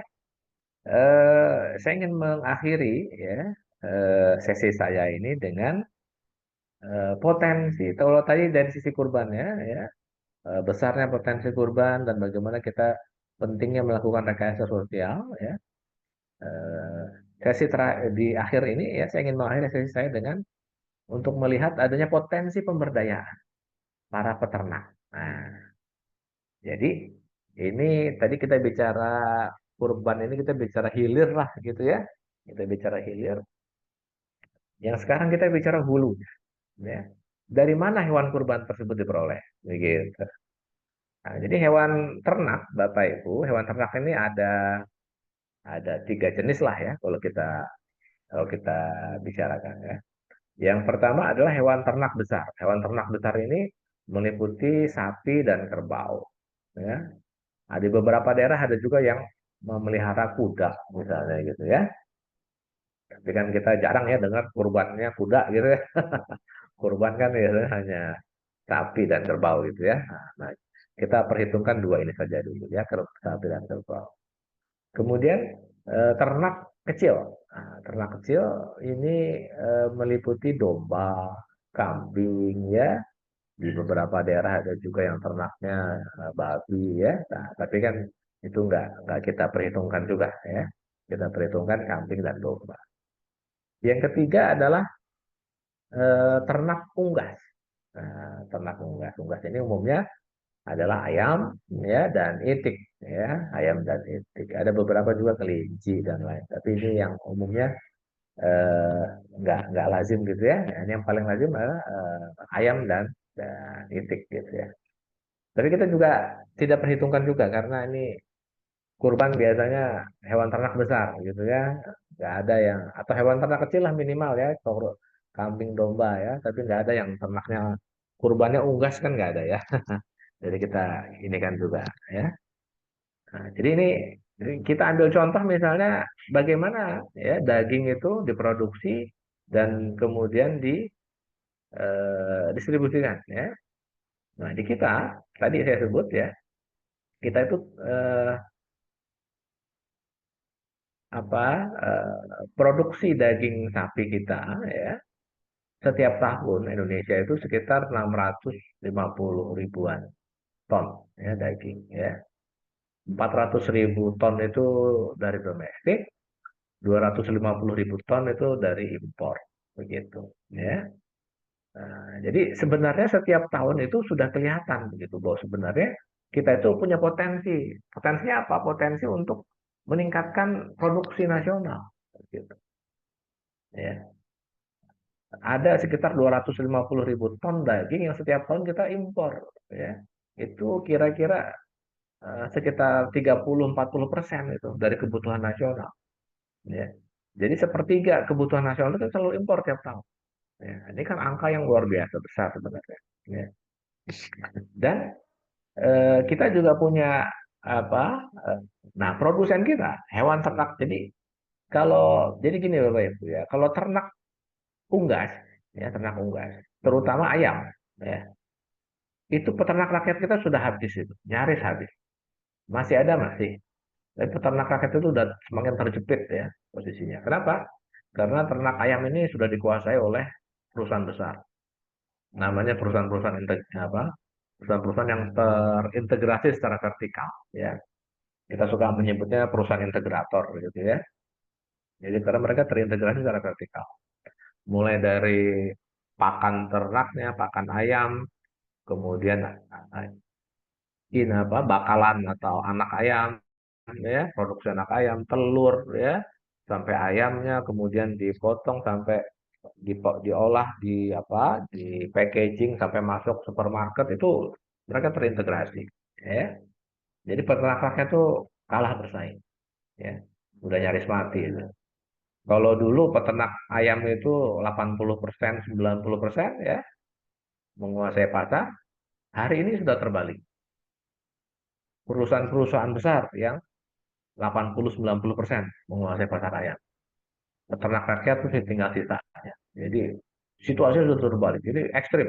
saya ingin mengakhiri ya sesi saya ini dengan potensi. Kalau tadi dari sisi kurbannya ya, besarnya potensi kurban dan bagaimana kita pentingnya melakukan rekayasa sosial ya. Eh, di akhir ini ya saya ingin mengakhiri sesi saya dengan untuk melihat adanya potensi pemberdayaan para peternak. Nah, jadi ini tadi kita bicara kurban ini kita bicara hilir lah gitu ya. Kita bicara hilir. Yang sekarang kita bicara hulu ya. Dari mana hewan kurban tersebut diperoleh? Begitu. Nah, jadi hewan ternak, Bapak Ibu, hewan ternak ini ada 3 jenis lah ya kalau kita bicarakan ya. Yang pertama adalah hewan ternak besar. Hewan ternak besar ini meliputi sapi dan kerbau. Ya. Nah, di beberapa daerah ada juga yang memelihara kuda, misalnya gitu ya. Tapi kan kita jarang ya dengar kurbannya kuda gitu ya. Kurban kan ya hanya sapi dan kerbau gitu ya. Nah, kita perhitungkan dua ini saja dulu ya, sapi dan kerbau. Kemudian ternak kecil. Nah, ternak kecil ini meliputi domba, kambing ya. Di beberapa daerah ada juga yang ternaknya babi ya. Nah, tapi kan itu nggak kita perhitungkan juga ya. Kita perhitungkan kambing dan domba. Yang ketiga adalah ternak unggas. Nah, ternak unggas. Unggas ini umumnya adalah ayam ya dan itik ya, ayam dan itik. Ada beberapa juga kelinci dan lain. Tapi ini yang umumnya eh, nggak lazim gitu ya. Ini yang paling lazim adalah ayam dan itik gitu ya. Tapi kita juga tidak perhitungkan juga karena ini kurban biasanya hewan ternak besar gitu ya. Nggak ada yang atau hewan ternak kecil lah minimal ya, kalau kambing domba ya. Tapi nggak ada yang ternaknya kurbannya unggas kan nggak ada ya. Jadi kita ini kan juga ya. Nah, jadi kita ambil contoh misalnya bagaimana ya daging itu diproduksi dan kemudian distribusikan ya. Nah, di kita tadi saya sebut ya, kita itu eh, apa produksi daging sapi kita ya setiap tahun Indonesia itu sekitar 650 ribuan ton ya daging ya. 400 ribu ton itu dari domestik, 250 ribu ton itu dari impor begitu ya. Nah, jadi sebenarnya setiap tahun itu sudah kelihatan begitu bahwa sebenarnya kita itu punya potensi. Potensinya apa? Potensi untuk meningkatkan produksi nasional gitu ya. Ada sekitar 250 ribu ton daging yang setiap tahun kita impor ya. Itu kira-kira sekitar 30-40% itu dari kebutuhan nasional ya. Jadi sepertiga kebutuhan nasional itu selalu impor tiap tahun. Ya, ini kan angka yang luar biasa besar sebenarnya. Ya. Dan kita juga punya apa? Nah, produsen kita hewan ternak. Jadi gini Bapak Ibu ya, kalau ternak unggas ya ternak unggas, terutama ayam ya, itu peternak rakyat kita sudah habis itu, nyaris habis. Masih ada masih, tapi peternak rakyat itu sudah semakin terjepit ya posisinya. Kenapa? Karena ternak ayam ini sudah dikuasai oleh perusahaan besar. Namanya perusahaan-perusahaan perusahaan-perusahaan yang terintegrasi secara vertikal ya. Kita suka menyebutnya perusahaan integrator gitu ya. Jadi karena mereka terintegrasi secara vertikal. Mulai dari pakan ternaknya, pakan ayam, kemudian ini bakalan atau anak ayam ya, produksi anak ayam, telur ya, sampai ayamnya kemudian dipotong sampai diolah di packaging sampai masuk supermarket itu mereka terintegrasi ya. Jadi peternak rakyat itu kalah bersaing ya. Udah nyaris mati itu. Kalau dulu peternak ayam itu 80%, 90% ya menguasai pasar, hari ini sudah terbalik. Perusahaan-perusahaan besar yang 80-90% menguasai pasar ayam. Peternak rakyat itu tinggal sisanya. Jadi situasi sudah terbalik. Jadi ekstrim.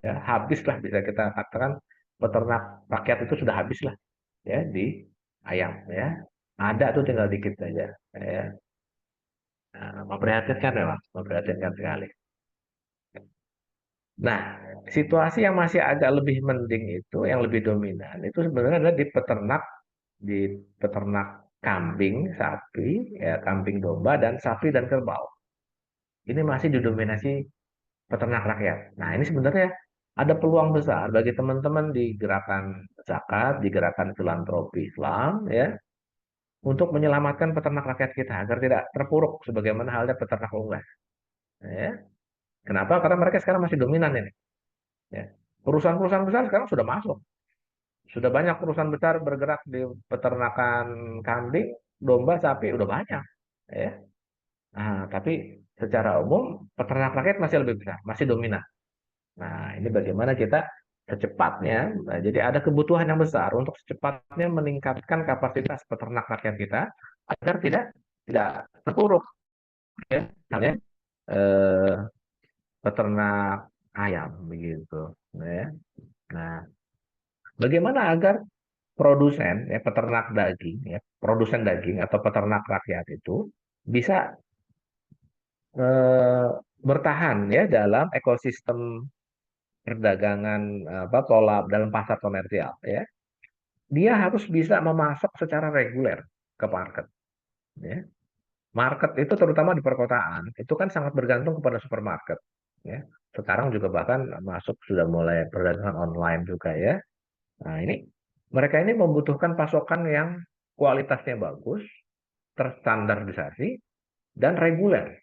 Ya, habislah bisa kita katakan peternak rakyat itu sudah habis lah ya di ayam ya. Ada tuh tinggal dikit saja. Ya. Nah, memprihatinkan memang, memprihatinkan sekali. Nah, situasi yang masih agak lebih mending itu, yang lebih dominan, itu sebenarnya adalah di peternak kambing, sapi, ya, kambing domba, dan sapi dan kerbau. Ini masih didominasi peternak rakyat. Nah, ini sebenarnya ada peluang besar bagi teman-teman di gerakan zakat, di gerakan filantropi Islam, ya, untuk menyelamatkan peternak rakyat kita agar tidak terpuruk sebagaimana halnya peternak unggas. Ya. Kenapa? Karena mereka sekarang masih dominan ini. Ya. Perusahaan-perusahaan besar sekarang sudah masuk. Sudah banyak perusahaan besar bergerak di peternakan kambing, domba, sapi, udah banyak. Ya. Nah, tapi secara umum peternak rakyat masih lebih besar, masih dominan. Nah, ini bagaimana kita secepatnya, jadi ada kebutuhan yang besar untuk secepatnya meningkatkan kapasitas peternak rakyat kita agar tidak terpuruk, ya. Misalnya eh, peternak ayam begitu, ya. Nah, bagaimana agar produsen, ya, peternak daging, ya, produsen daging atau peternak rakyat itu bisa eh, bertahan ya dalam ekosistem perdagangan, apa, pola dalam pasar komersial, ya. Dia harus bisa memasok secara reguler ke market, ya. Market itu terutama di perkotaan itu kan sangat bergantung kepada supermarket, ya. Sekarang juga bahkan masuk sudah mulai perdagangan online juga, ya. Nah, ini mereka ini membutuhkan pasokan yang kualitasnya bagus, terstandarisasi, dan reguler.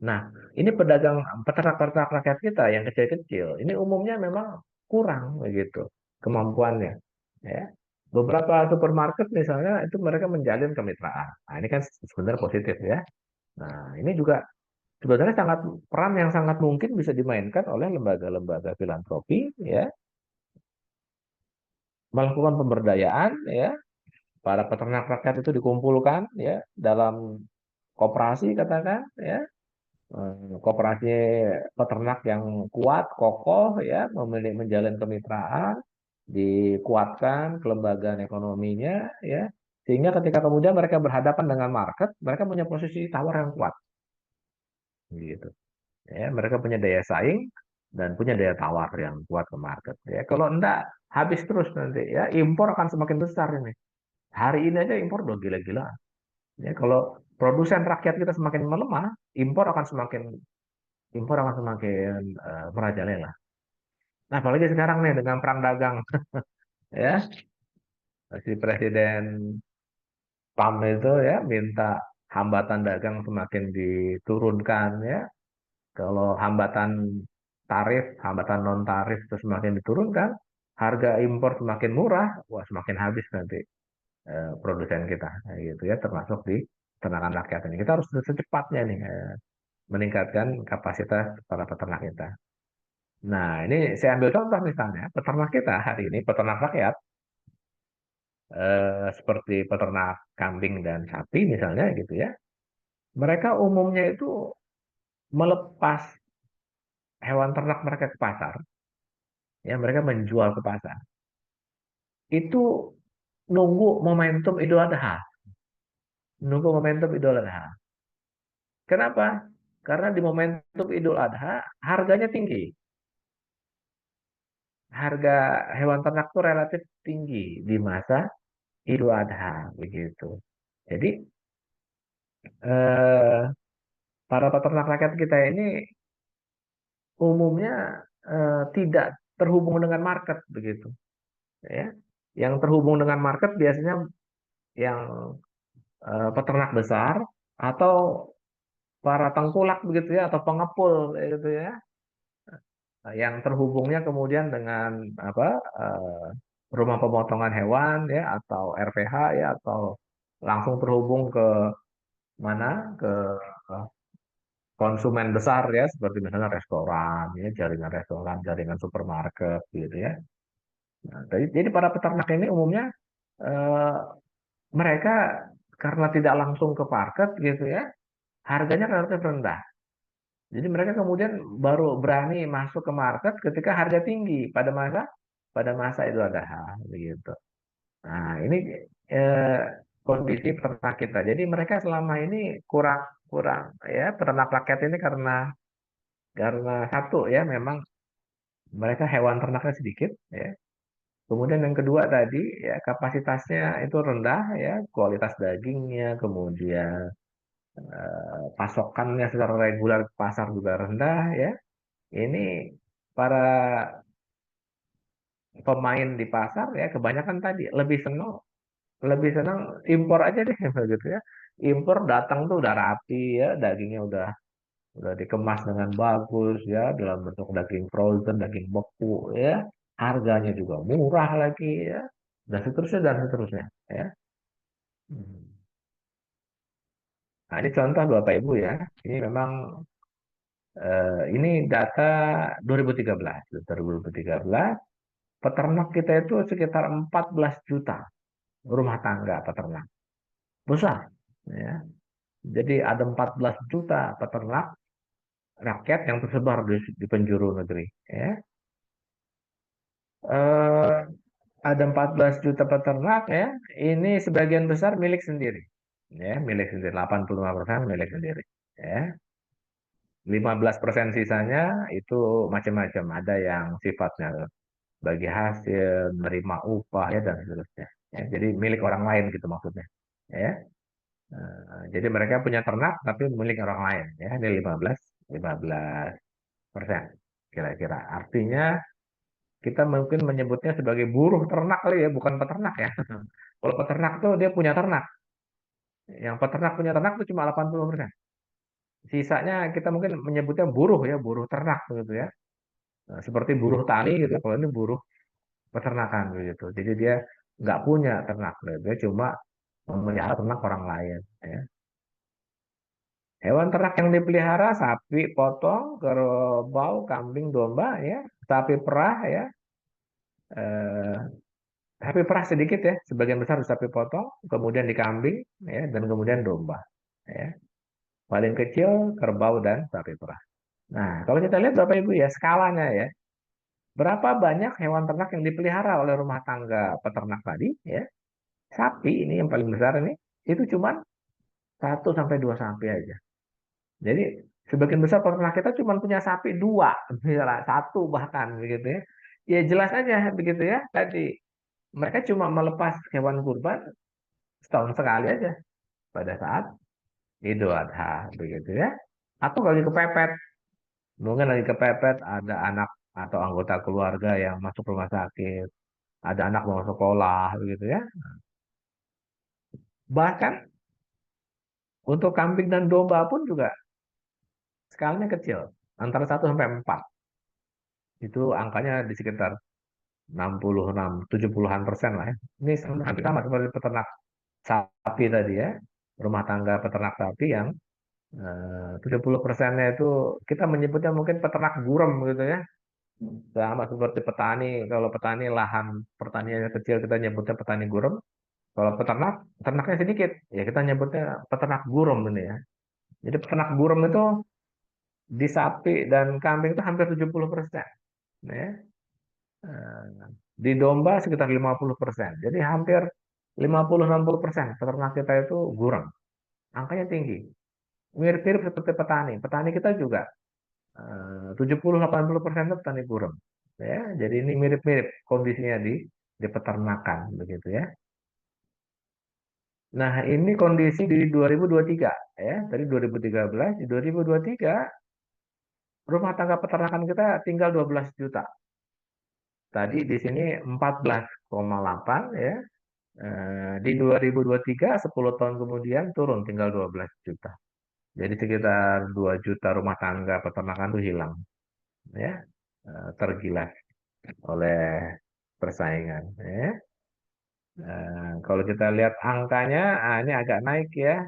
Nah, ini peternak-peternak rakyat kita yang kecil-kecil, ini umumnya memang kurang begitu kemampuannya, ya. Beberapa supermarket misalnya itu mereka menjalin kemitraan. Nah, ini kan sebenarnya positif, ya. Nah, ini juga sebenarnya peran yang sangat mungkin bisa dimainkan oleh lembaga-lembaga filantropi, ya, melakukan pemberdayaan, ya. Para peternak rakyat itu dikumpulkan, ya, dalam koperasi katakan, ya. Koperasi peternak yang kuat, kokoh, ya, menjalin kemitraan, dikuatkan kelembagaan ekonominya, ya, sehingga ketika kemudian mereka berhadapan dengan market, mereka punya posisi tawar yang kuat, gitu. Ya, mereka punya daya saing dan punya daya tawar yang kuat ke market. Ya, kalau enggak habis terus nanti, ya, impor akan semakin besar ini. Hari ini aja impor udah gila-gilaan. Ya, kalau produsen rakyat kita semakin melemah, impor akan semakin merajalela. Nah, apalagi sekarang nih dengan perang dagang, ya, si Presiden Trump itu, ya, minta hambatan dagang semakin diturunkan, ya. Kalau hambatan non tarif itu semakin diturunkan, harga impor semakin murah, wah, semakin habis nanti produsen kita, gitu, ya, termasuk di peternakan rakyat ini. Kita harus secepatnya nih meningkatkan kapasitas para peternak kita. Nah, ini saya ambil contoh misalnya, peternak kita hari ini, peternak rakyat, seperti peternak kambing dan sapi misalnya gitu, ya. Mereka umumnya itu melepas hewan ternak mereka ke pasar, ya, mereka menjual ke pasar. Itu nunggu momentum Idul Adha, nunggu momentum Idul Adha. Kenapa? Karena di momentum Idul Adha harganya tinggi. Harga hewan ternak itu relatif tinggi di masa Idul Adha begitu. Jadi eh, para peternak rakyat kita ini umumnya tidak terhubung dengan market begitu, ya. Yang terhubung dengan market biasanya yang peternak besar atau para tengkulak begitu, ya, atau pengepul gitu, ya. Nah, yang terhubungnya kemudian dengan apa, eh, rumah pemotongan hewan, ya, atau RPH, ya, atau langsung terhubung ke mana, ke konsumen besar, ya, seperti misalnya restoran, ya, jaringan restoran, jaringan supermarket gitu, ya. Nah, jadi para peternak ini umumnya eh, mereka karena tidak langsung ke market gitu, ya, harganya relatif rendah. Jadi mereka kemudian baru berani masuk ke market ketika harga tinggi pada masa itu ada begitu. Nah, ini eh, kondisi peternak kita. Jadi mereka selama ini kurang kurang, ya, peternak rakyat ini karena satu, ya, memang mereka hewan ternaknya sedikit, ya. Kemudian yang kedua tadi, ya, kapasitasnya itu rendah, ya, kualitas dagingnya, kemudian pasokannya secara reguler ke pasar juga rendah, ya. Ini para pemain di pasar, ya, kebanyakan tadi lebih senang impor aja deh begitu, ya. Impor datang tuh udah rapi, ya, dagingnya udah dikemas dengan bagus, ya, dalam bentuk daging frozen, daging beku, ya. Harganya juga murah lagi, ya. Dan seterusnya, ya. Hmm. Nah, ini contoh Bapak Ibu, ya. Ini memang Ini data 2013. 2013, peternak kita itu sekitar 14 juta rumah tangga peternak. Besar, ya. Jadi ada 14 juta peternak rakyat yang tersebar di penjuru negeri. Ya. Eh, ada 14 juta peternak, ya. Ini sebagian besar milik sendiri. Ya, milik sendiri. 85% milik sendiri. Ya. 15% sisanya itu macam-macam. Ada yang sifatnya bagi hasil, menerima upah, ya, dan seterusnya. Ya, jadi milik orang lain gitu maksudnya. Ya. Jadi mereka punya ternak tapi milik orang lain. Ya, ini 15% kira-kira. Artinya kita mungkin menyebutnya sebagai buruh ternak kali ya, bukan peternak ya. Kalau peternak tuh dia punya ternak. Yang peternak punya ternak itu cuma 80%. Sisanya kita mungkin menyebutnya buruh ya, buruh ternak gitu ya. Nah, seperti buruh tani gitu. Kalau ini buruh peternakan gitu. Jadi dia nggak punya ternak, dia cuma memelihara ternak orang lain. Ya. Hewan ternak yang dipelihara sapi potong, kerbau, kambing, domba, ya, sapi perah, ya, eh, sapi perah sedikit ya, sebagian besar sapi potong, kemudian di kambing, ya, dan kemudian domba, ya. Paling kecil kerbau dan sapi perah. Nah, kalau kita lihat Bapak Ibu ya skalanya ya, berapa banyak hewan ternak yang dipelihara oleh rumah tangga peternak tadi, ya. Sapi ini yang paling besar ini, itu cuma 1 sampai 2 sapi aja. Jadi sebagian besar peternak kita cuma punya sapi dua, misalnya satu bahkan begitu ya. Ya jelas aja begitu ya. Tadi mereka cuma melepas hewan kurban setahun sekali aja pada saat Idul Adha begitu ya. Atau lagi kepepet, mungkin lagi kepepet ada anak atau anggota keluarga yang masuk rumah sakit, ada anak mau sekolah begitu ya. Bahkan untuk kambing dan domba pun juga skalanya kecil, antara 1 sampai 4. Itu angkanya di sekitar 66, 70-an% lah ya. Ini hampir sama seperti peternak sapi tadi ya. Rumah tangga peternak sapi yang 70%-nya itu kita menyebutnya mungkin peternak gurem gitu ya. Sama seperti petani, kalau petani lahan pertaniannya kecil kita nyebutnya petani gurem. Kalau peternak, ternaknya sedikit, ya kita nyebutnya peternak gurem ini ya. Jadi peternak gurem itu di sapi dan kambing itu hampir 70%. Ya. Eh, Di domba sekitar 50%. Jadi hampir 50-60% peternak kita itu gurem. Angkanya tinggi. Mirip-mirip seperti petani. Petani kita juga 70-80% itu petani gurem. Ya, jadi ini mirip-mirip kondisinya di peternakan begitu ya. Nah, ini kondisi di 2023 ya. Tadi 2013, di 2023 rumah tangga peternakan kita tinggal 12 juta. Tadi di sini 14,8 ya. Di 2023, 10 tahun kemudian turun tinggal 12 juta. Jadi sekitar 2 juta rumah tangga peternakan itu hilang, ya, tergilas oleh persaingan. Ya. Kalau kita lihat angkanya, ini agak naik ya.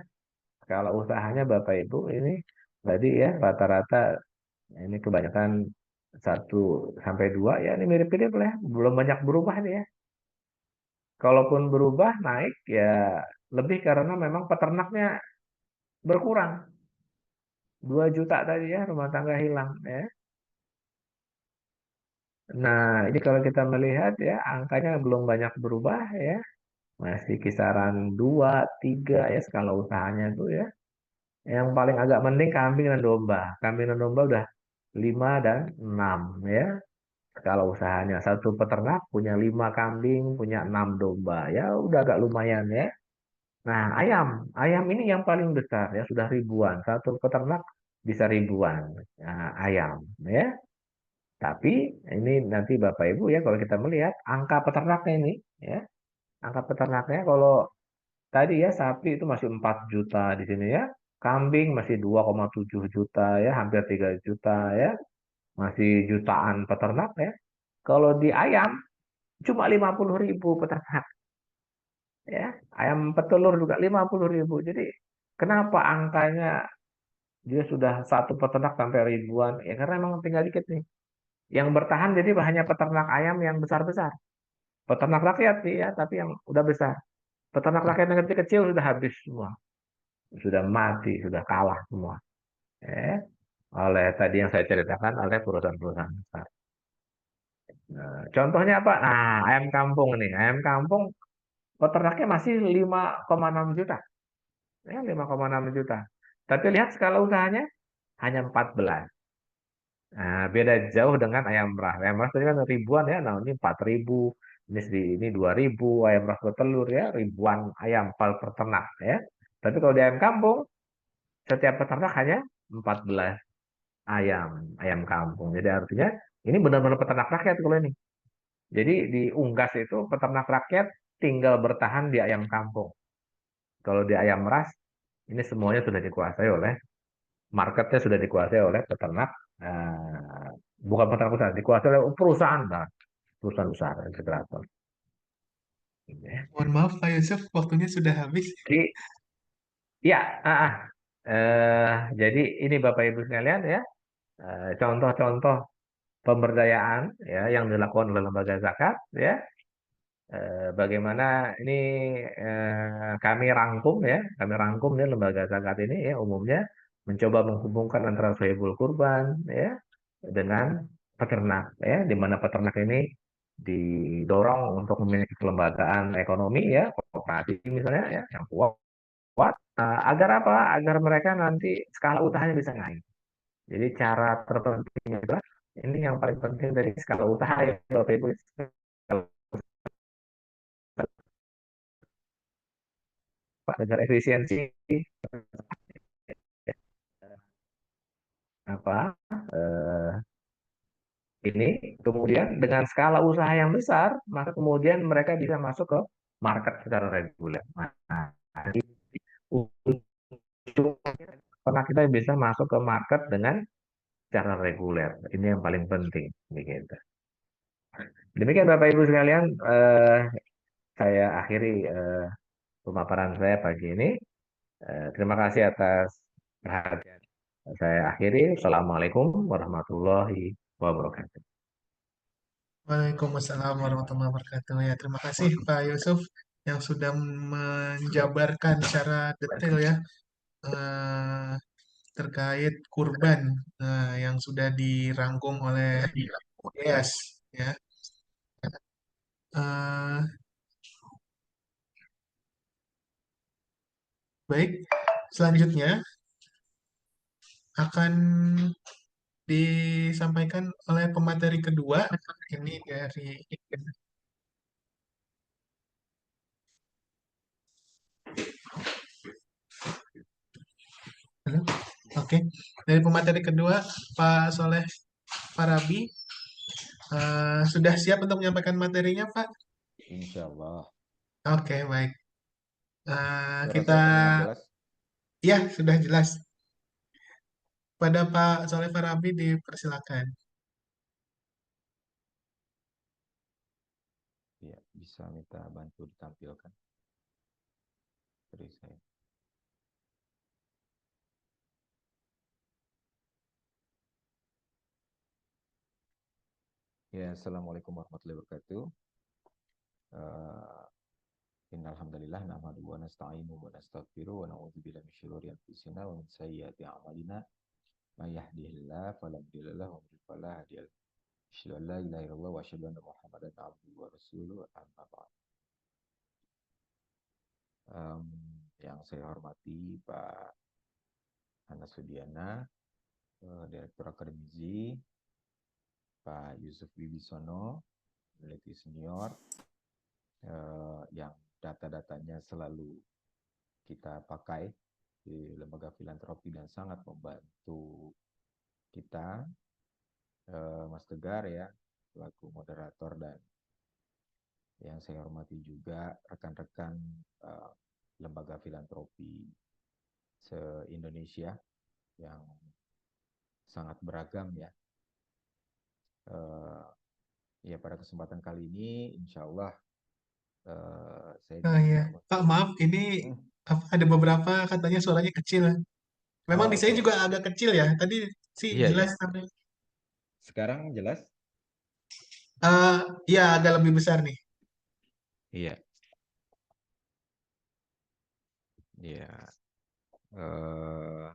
Kalau usahanya Bapak Ibu ini tadi ya rata-rata ini kebanyakan 1 sampai 2 ya ini mirip-mirip lah, ya. Belum banyak berubah nih ya. Kalaupun berubah naik ya lebih karena memang peternaknya berkurang. 2 juta tadi ya rumah tangga hilang ya. Nah, ini kalau kita melihat ya angkanya belum banyak berubah ya. Masih kisaran 2 3 ya skala usahanya itu ya. Yang paling agak mending kambing dan domba. Kambing dan domba udah 5 dan 6 ya. Skala usahanya satu peternak punya 5 kambing, punya 6 domba. Ya udah agak lumayan ya. Nah, ayam ini yang paling besar ya, sudah ribuan. Satu peternak bisa ribuan ayam ya. Tapi ini nanti Bapak Ibu ya kalau kita melihat angka peternaknya ini ya, angka peternaknya kalau tadi ya sapi itu masih 4 juta di sini ya. Kambing masih 2,7 juta ya, hampir 3 juta ya. Masih jutaan peternak ya. Kalau di ayam cuma 50.000 peternak ya. Ayam petelur juga 50.000. Jadi kenapa angkanya dia sudah satu peternak sampai ribuan, ya karena emang tinggal dikit nih. Yang bertahan jadi hanya peternak ayam yang besar-besar. Peternak rakyat sih ya, tapi yang udah besar. Peternak rakyat yang kecil-kecil sudah habis semua, sudah mati, sudah kalah semua. Eh, oleh tadi yang saya ceritakan oleh perusahaan-perusahaan besar. Contohnya apa? Nah, ayam kampung nih. Ayam kampung peternaknya masih 5,6 juta. Ya, 5,6 juta. Tapi lihat skala usahanya hanya 14. Nah, beda jauh dengan ayam ras. Ayam ras tadi kan ribuan ya. Nah, ini 4.000. Ini 2.000 ayam ras bertelur ya. Ribuan ayam per peternak ya. Tapi kalau di ayam kampung, setiap peternak hanya 14 ayam. Ayam kampung. Jadi artinya ini benar-benar peternak rakyat kalau ini. Jadi di Unggas itu peternak rakyat tinggal bertahan di ayam kampung. Kalau di ayam ras, ini semuanya sudah dikuasai oleh marketnya sudah dikuasai oleh peternak, eh, bukan peternak besar, dikuasai oleh perusahaan besar, perusahaan besar integrator. Gitu ya. Mohon maaf Pak Yusuf, waktunya sudah habis. Jadi ya, ah, ah. Eh, jadi ini Bapak Ibu sekalian ya, contoh-contoh pemberdayaan ya yang dilakukan oleh lembaga zakat ya. Bagaimana ini kami rangkum ya lembaga zakat ini ya umumnya mencoba menghubungkan antara sohibul kurban ya dengan peternak ya, di mana peternak ini didorong untuk memiliki kelembagaan ekonomi ya, koperasi misalnya ya yang kuat, agar apa? Agar mereka nanti skala usahanya bisa naik. Jadi cara terpenting adalah ini yang paling penting dari skala usaha ya Bapak Ibu. Agar efisiensi apa eh, ini kemudian dengan skala usaha yang besar maka kemudian mereka bisa masuk ke market secara reguler. Nah, karena kita bisa masuk ke market dengan cara reguler. Ini yang paling penting begitu. Demikian Bapak Ibu sekalian, saya akhiri pemaparan saya pagi ini. Terima kasih atas perhatian. Saya akhiri. Assalamualaikum warahmatullahi wabarakatuh. Waalaikumsalam warahmatullahi wabarakatuh. Ya, terima kasih Pak Yusuf yang sudah menjabarkan secara detail ya eh, terkait kurban yang sudah dirangkum oleh UDS ya. Eh, Baik, selanjutnya akan disampaikan oleh pemateri kedua. Ini dari Halo? Oke, dari pemateri kedua Pak Soleh Farabi sudah siap untuk menyampaikan materinya, Pak? Insya Allah. Oke, baik. Suara Kita saya terdengar jelas? ya sudah jelas. Pada Pak Soleh Farabi dipersilakan. Ya, bisa minta bantu ditampilkan dari saya. Ya, Assalamualaikum warahmatullahi wabarakatuh. Innalhamdulillah nahmaduhu wa nasta'inuhu wa nastaghfiruh wa na'udzu billahi min syururi anfusina wa min sayyiati a'malina. May yahdihillahu fala mudilla lahu wa may yudlil fala hadiya lahu. Asyhadu an la ilaha illallah wa asyhadu anna Muhammadan abduhu wa rasuluh. Amma ba'd. Yang saya hormati Pak Anas Sudiana, Direktur Akademisi, Pak Yusuf Wibisono, peneliti senior, yang data-datanya selalu kita pakai di lembaga filantropi dan sangat membantu kita, Mas Tegar ya, selaku moderator, dan yang saya hormati juga rekan-rekan lembaga filantropi se-Indonesia yang sangat beragam ya. Ya pada kesempatan kali ini, insya Allah saya Ya. diminta Pak, maaf, ini Hmm, ada beberapa katanya suaranya kecil. Memang Oh, di saya oke. juga agak kecil ya. Tadi sih Iya, jelas iya. tapi Sekarang jelas? eh ya agak lebih besar nih. Iya. Iya. Eh,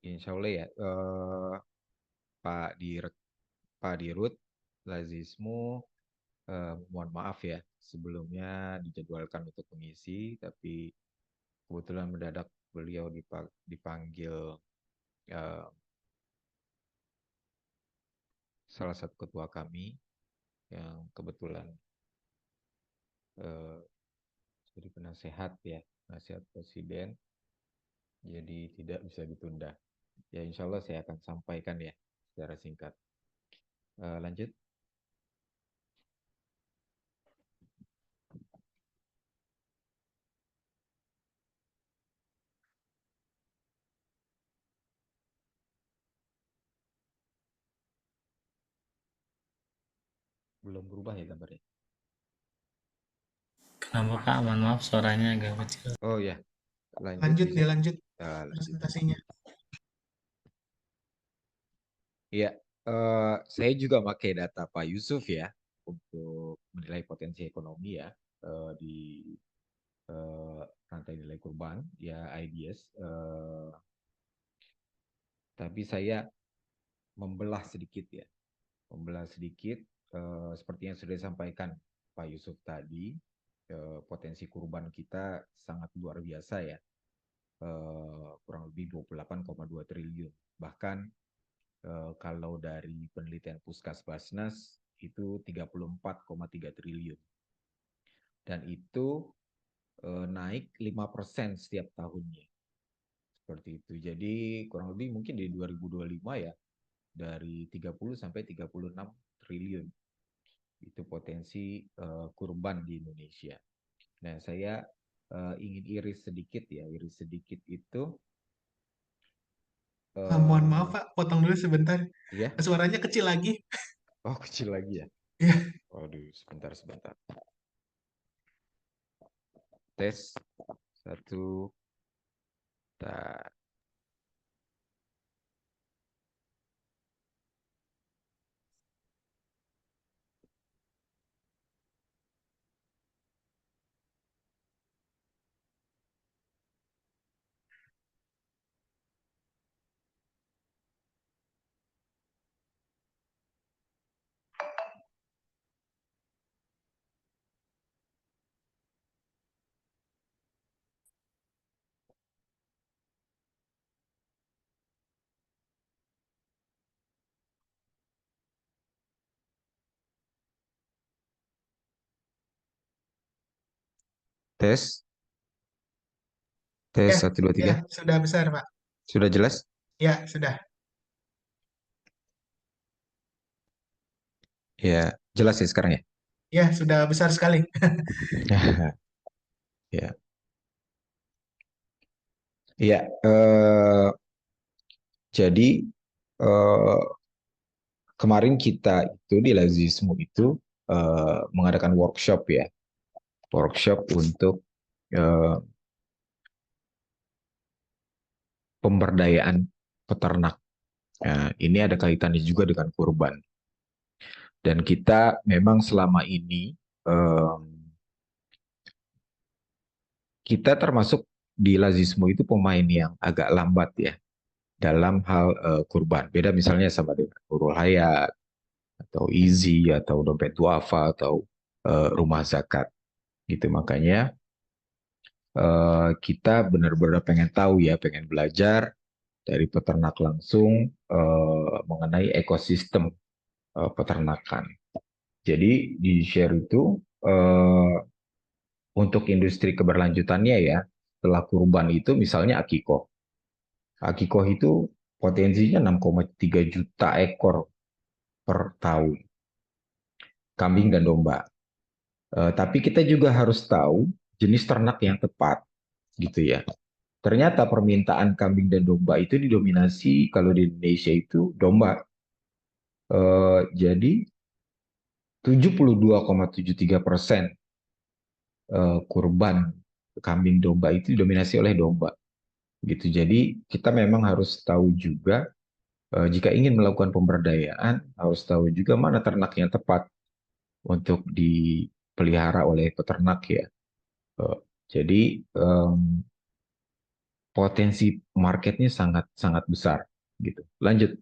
Insya Allah ya. Pak Dirut, Pak Dirut, Lazismu, mohon maaf ya. Sebelumnya dijadwalkan untuk mengisi, tapi kebetulan mendadak beliau dipanggil eh, salah satu ketua kami yang kebetulan eh, jadi penasehat ya, penasehat presiden, jadi tidak bisa ditunda. Ya insya Allah saya akan sampaikan ya secara singkat. Lanjut, belum berubah ya gambarnya. Kenapa Kak? Mohon maaf suaranya agak kecil. Oh ya, lanjut Lanjut bisa. nih, lanjut Lanjut. presentasinya. Iya, saya juga pakai data Pak Yusuf ya untuk menilai potensi ekonomi ya di rantai nilai kurban ya IDS. Tapi saya membelah sedikit ya, membelah sedikit seperti yang sudah disampaikan Pak Yusuf tadi, potensi kurban kita sangat luar biasa ya, kurang lebih 28,2 triliun. Bahkan kalau dari penelitian Puskas Basnas itu 34,3 triliun. Dan itu naik 5% setiap tahunnya. Seperti itu. Jadi kurang lebih mungkin di 2025 ya, dari 30 sampai 36 triliun. Itu potensi kurban di Indonesia. Nah, saya ingin iris sedikit ya. Iris sedikit itu Mohon maaf Pak, potong dulu sebentar. ya. Suaranya kecil lagi. Oh, kecil lagi ya. Ya, Waduh, sebentar. Tes satu. Tar. Tes. Tes ya, satu dua ya, tiga. sudah besar Pak. Sudah jelas? Ya, sudah. Ya, jelas ya sekarang ya. Ya, sudah besar sekali. Ya, ya. Jadi eh, kemarin kita itu di Lazismu itu mengadakan workshop ya, workshop untuk eh, pemberdayaan peternak. Nah, ini ada kaitannya juga dengan kurban. Dan kita memang selama ini eh, kita termasuk di Lazismu itu pemain yang agak lambat ya dalam hal kurban. Beda misalnya sama dengan Nurul Hayat atau Easy atau Dompet Duafa atau Rumah Zakat gitu. Makanya kita benar-benar pengen tahu ya, pengen belajar dari peternak langsung mengenai ekosistem peternakan. Jadi di share itu untuk industri keberlanjutannya ya, setelah kurban itu misalnya Akikoh. Akikoh itu potensinya 6,3 juta ekor per tahun, kambing dan domba. Tapi kita juga harus tahu jenis ternak yang tepat, gitu ya. Ternyata permintaan kambing dan domba itu didominasi kalau di Indonesia itu domba. Jadi 72,73% kurban kambing domba itu didominasi oleh domba. gitu. Jadi kita memang harus tahu juga jika ingin melakukan pemberdayaan harus tahu juga mana ternak yang tepat untuk dipelihara oleh peternak ya. Eh, jadi potensi marketnya sangat sangat besar gitu. Lanjut.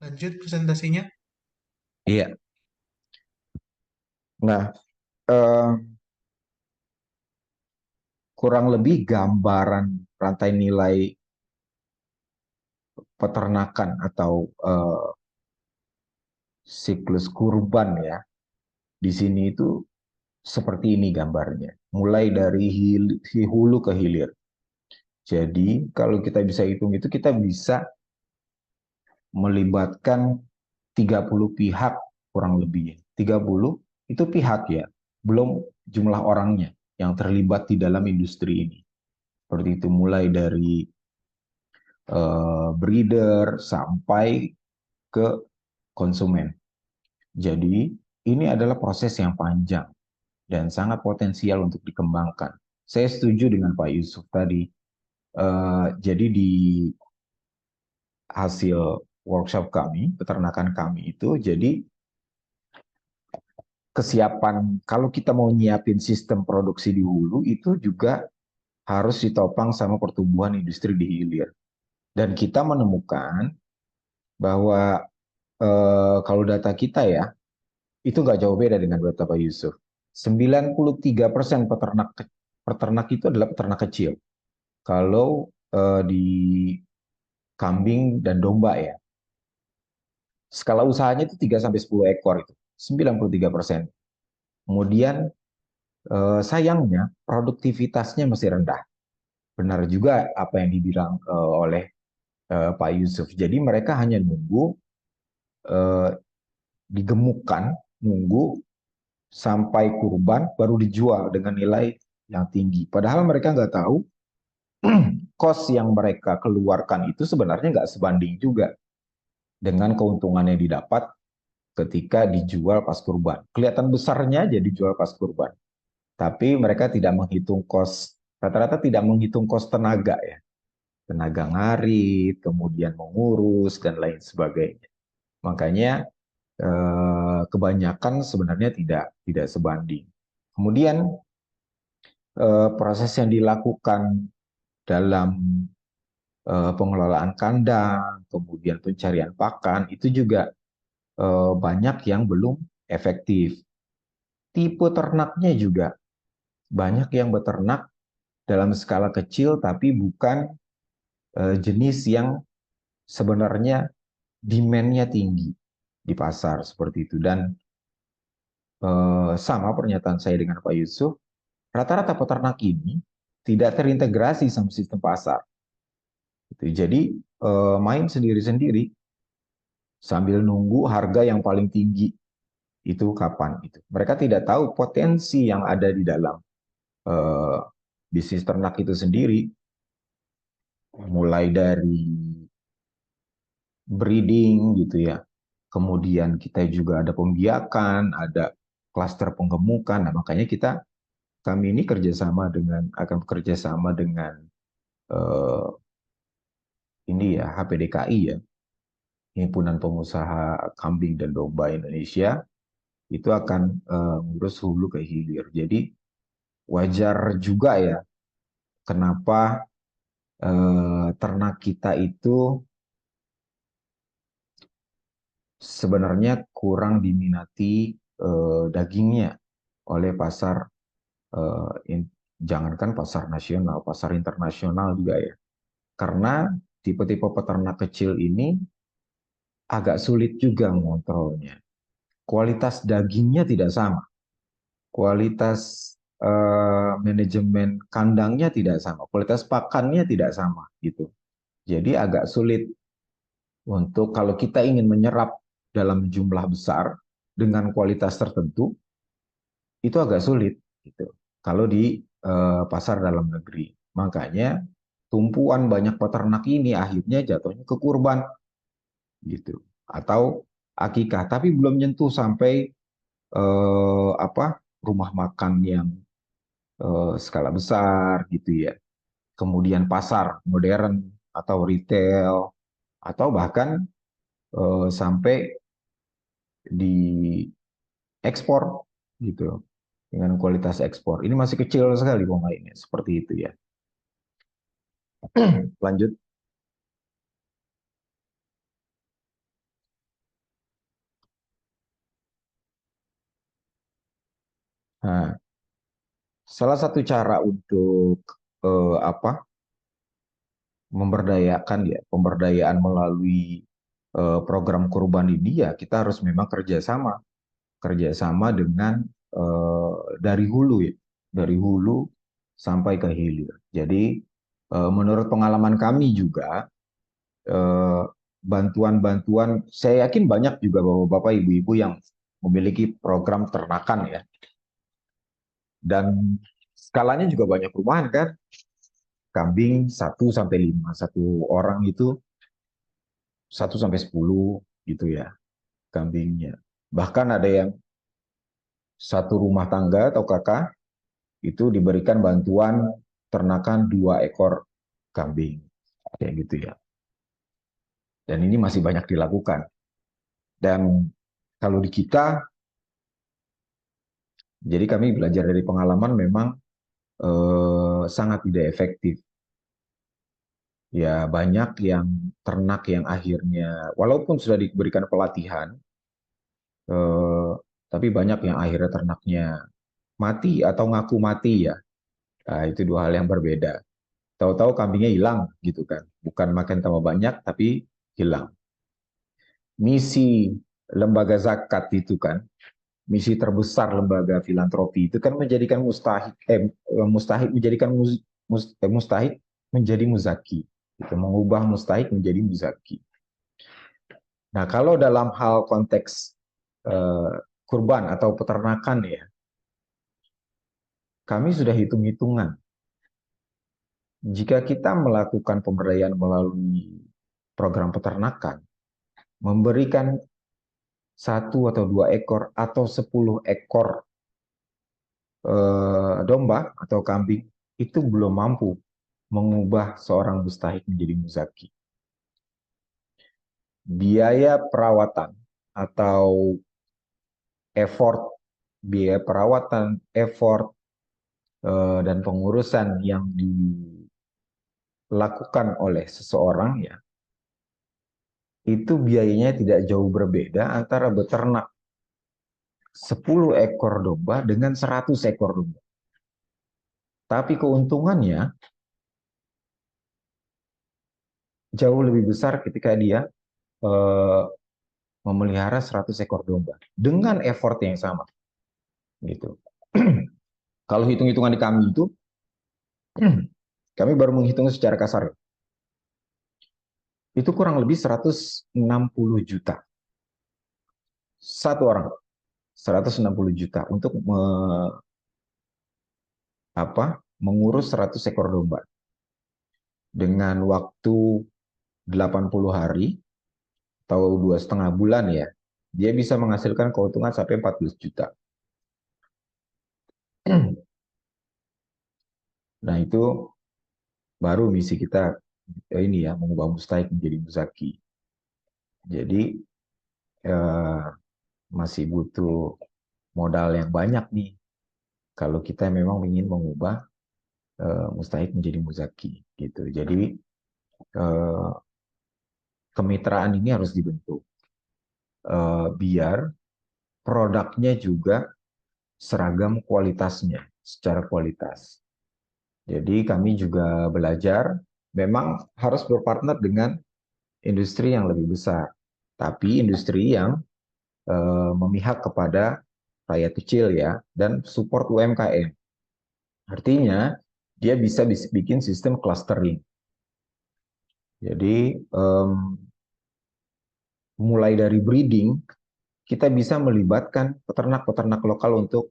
Lanjut presentasinya. Iya. Nah, eh, kurang lebih gambaran rantai nilai peternakan atau siklus kurban ya. Di sini itu seperti ini gambarnya. Mulai dari hulu ke hilir. Jadi kalau kita bisa hitung itu kita bisa melibatkan 30 pihak kurang lebih. 30 itu pihak ya, belum jumlah orangnya yang terlibat di dalam industri ini. Seperti itu mulai dari breeder sampai ke konsumen. Jadi ini adalah proses yang panjang dan sangat potensial untuk dikembangkan. Saya setuju dengan Pak Yusuf tadi. Jadi di hasil workshop kami, peternakan kami itu, jadi kesiapan kalau kita mau nyiapin sistem produksi di hulu itu juga harus ditopang sama pertumbuhan industri di hilir. Dan kita menemukan bahwa kalau data kita ya, itu nggak jauh beda dengan data Pak Yusuf. 93% peternak itu adalah peternak kecil. Kalau di kambing dan domba ya. Skala usahanya itu 3-10 ekor itu. 93%. Kemudian sayangnya produktivitasnya masih rendah. Benar juga apa yang dibilang oleh Pak Yusuf. Jadi mereka hanya nunggu digemukkan, nunggu sampai kurban baru dijual dengan nilai yang tinggi. Padahal mereka nggak tahu kos yang mereka keluarkan itu sebenarnya nggak sebanding juga dengan keuntungan yang didapat ketika dijual pas kurban. Kelihatan besarnya jadi dijual pas kurban. Tapi mereka tidak menghitung kos, rata-rata tidak menghitung kos tenaga ya. Tenaga ngarit, kemudian mengurus, dan lain sebagainya. Makanya kebanyakan sebenarnya tidak sebanding. Kemudian proses yang dilakukan dalam pengelolaan kandang, kemudian pencarian pakan, itu juga banyak yang belum efektif. Tipe ternaknya juga banyak yang beternak dalam skala kecil, tapi bukan jenis yang sebenarnya demand-nya tinggi di pasar seperti itu. Dan sama pernyataan saya dengan Pak Yusuf, rata-rata peternak ini tidak terintegrasi sama sistem pasar. Jadi main sendiri-sendiri sambil nunggu harga yang paling tinggi itu kapan. Mereka tidak tahu potensi yang ada di dalam bisnis ternak itu sendiri, mulai dari breeding gitu ya. Kemudian kita juga ada pembiakan, ada klaster penggemukan. Nah, makanya kami ini akan bekerja sama dengan ini ya HPDKI ya, Himpunan Pengusaha Kambing dan Domba Indonesia, itu akan ngurus hulu ke hilir. Jadi wajar juga ya kenapa ternak kita itu sebenarnya kurang diminati dagingnya oleh pasar, jangankan pasar nasional, pasar internasional juga ya. Karena tipe-tipe peternak kecil ini agak sulit juga mengontrolnya. Kualitas dagingnya tidak sama, kualitas manajemen kandangnya tidak sama, kualitas pakannya tidak sama gitu. Jadi agak sulit untuk kalau kita ingin menyerap dalam jumlah besar dengan kualitas tertentu, itu agak sulit gitu. Kalau di pasar dalam negeri. Makanya tumpuan banyak peternak ini akhirnya jatuhnya ke kurban gitu. Atau akikah, tapi belum nyentuh sampai rumah makan yang skala besar gitu ya. Kemudian pasar modern atau retail atau bahkan sampai di ekspor gitu dengan kualitas ekspor. Ini masih kecil sekali pemainnya seperti itu ya. Lanjut. Nah, salah satu cara untuk memberdayakan ya, pemberdayaan melalui program kurban ini ya kita harus memang kerjasama dengan dari hulu ya, dari hulu sampai ke hilir. Jadi menurut pengalaman kami juga bantuan-bantuan, saya yakin banyak juga bapak-bapak, ibu-ibu yang memiliki program ternakan ya, dan skalanya juga banyak perumahan kan, kambing 1 sampai 5, satu orang itu 1 sampai 10 gitu ya kambingnya. Bahkan ada yang satu rumah tangga atau kakak itu diberikan bantuan ternakan 2 ekor kambing kayak gitu ya. Dan ini masih banyak dilakukan. Dan kalau di kita, jadi kami belajar dari pengalaman memang sangat tidak efektif. Ya banyak yang ternak yang akhirnya, walaupun sudah diberikan pelatihan, tapi banyak yang akhirnya ternaknya mati atau ngaku mati ya. Nah, itu 2 hal yang berbeda. Tahu-tahu kambingnya hilang gitu kan. Bukan makin tambah banyak, tapi hilang. Misi lembaga zakat itu kan, misi terbesar lembaga filantropi itu kan menjadikan mustahik menjadi muzaki. Itu mengubah mustahik menjadi muzaki. Nah, kalau dalam hal konteks kurban atau peternakan ya, kami sudah hitung-hitungan. Jika kita melakukan pemberdayaan melalui program peternakan, memberikan 1 atau 2 ekor atau 10 ekor domba atau kambing, itu belum mampu mengubah seorang mustahik menjadi muzaki. Biaya perawatan atau biaya perawatan, dan pengurusan yang dilakukan oleh seseorang ya, itu biayanya tidak jauh berbeda antara beternak 10 ekor domba dengan 100 ekor domba. Tapi keuntungannya jauh lebih besar ketika dia memelihara 100 ekor domba dengan effort yang sama. Gitu. Kalau hitung-hitungan di kami itu, kami baru menghitung secara kasar. Itu kurang lebih 160 juta. Satu orang. 160 juta untuk mengurus 100 ekor domba. Dengan waktu 80 hari atau 2,5 bulan ya, dia bisa menghasilkan keuntungan sampai 14 juta. Nah, itu baru misi kita ini ya, mengubah mustahik menjadi muzaki. Jadi masih butuh modal yang banyak nih kalau kita memang ingin mengubah mustahik menjadi muzaki gitu. Jadi kemitraan ini harus dibentuk biar produknya juga seragam kualitasnya, secara kualitas. Jadi kami juga belajar memang harus berpartner dengan industri yang lebih besar, tapi industri yang memihak kepada rakyat kecil ya, dan support UMKM. Artinya dia bisa bikin sistem clustering. Jadi mulai dari breeding, kita bisa melibatkan peternak-peternak lokal untuk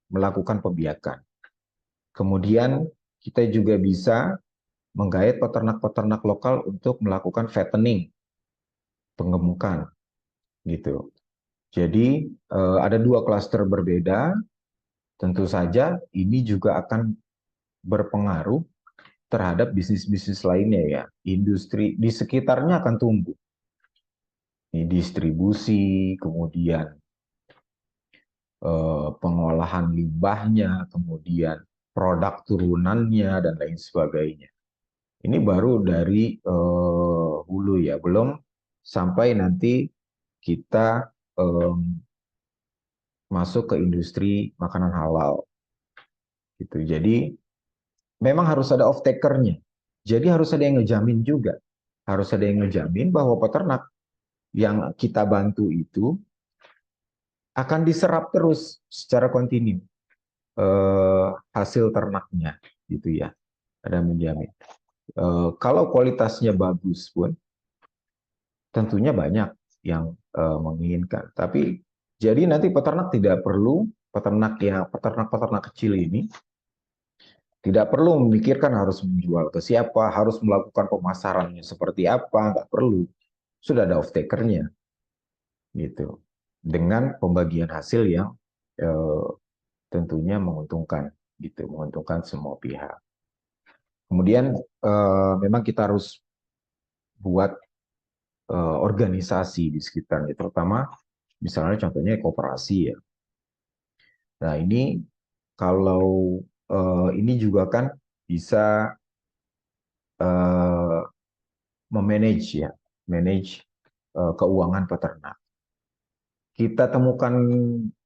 melakukan pembiakan. Kemudian kita juga bisa menggait peternak-peternak lokal untuk melakukan fattening, penggemukan, gitu. Jadi ada dua klaster berbeda. Tentu saja ini juga akan berpengaruh terhadap bisnis-bisnis lainnya ya. Industri di sekitarnya akan tumbuh. Ini distribusi, kemudian pengolahan limbahnya, kemudian produk turunannya, dan lain sebagainya. Ini baru dari hulu ya, belum sampai nanti kita masuk ke industri makanan halal. Gitu. Jadi memang harus ada off-takernya. Jadi harus ada yang ngejamin juga. Harus ada yang ngejamin bahwa peternak yang kita bantu itu akan diserap terus secara kontinu hasil ternaknya, gitu ya. Ada menjamin. Kalau kualitasnya bagus pun, tentunya banyak yang menginginkan. Tapi jadi nanti peternak tidak perlu peternak kecil ini tidak perlu memikirkan harus menjual ke siapa, harus melakukan pemasarannya seperti apa, nggak perlu. Sudah ada off-takernya, gitu. Dengan pembagian hasil yang tentunya menguntungkan, gitu, menguntungkan semua pihak. Kemudian memang kita harus buat organisasi di sekitarnya, terutama misalnya contohnya koperasi ya. Nah ini kalau ini juga kan bisa memanage ya, manage keuangan peternak. Kita temukan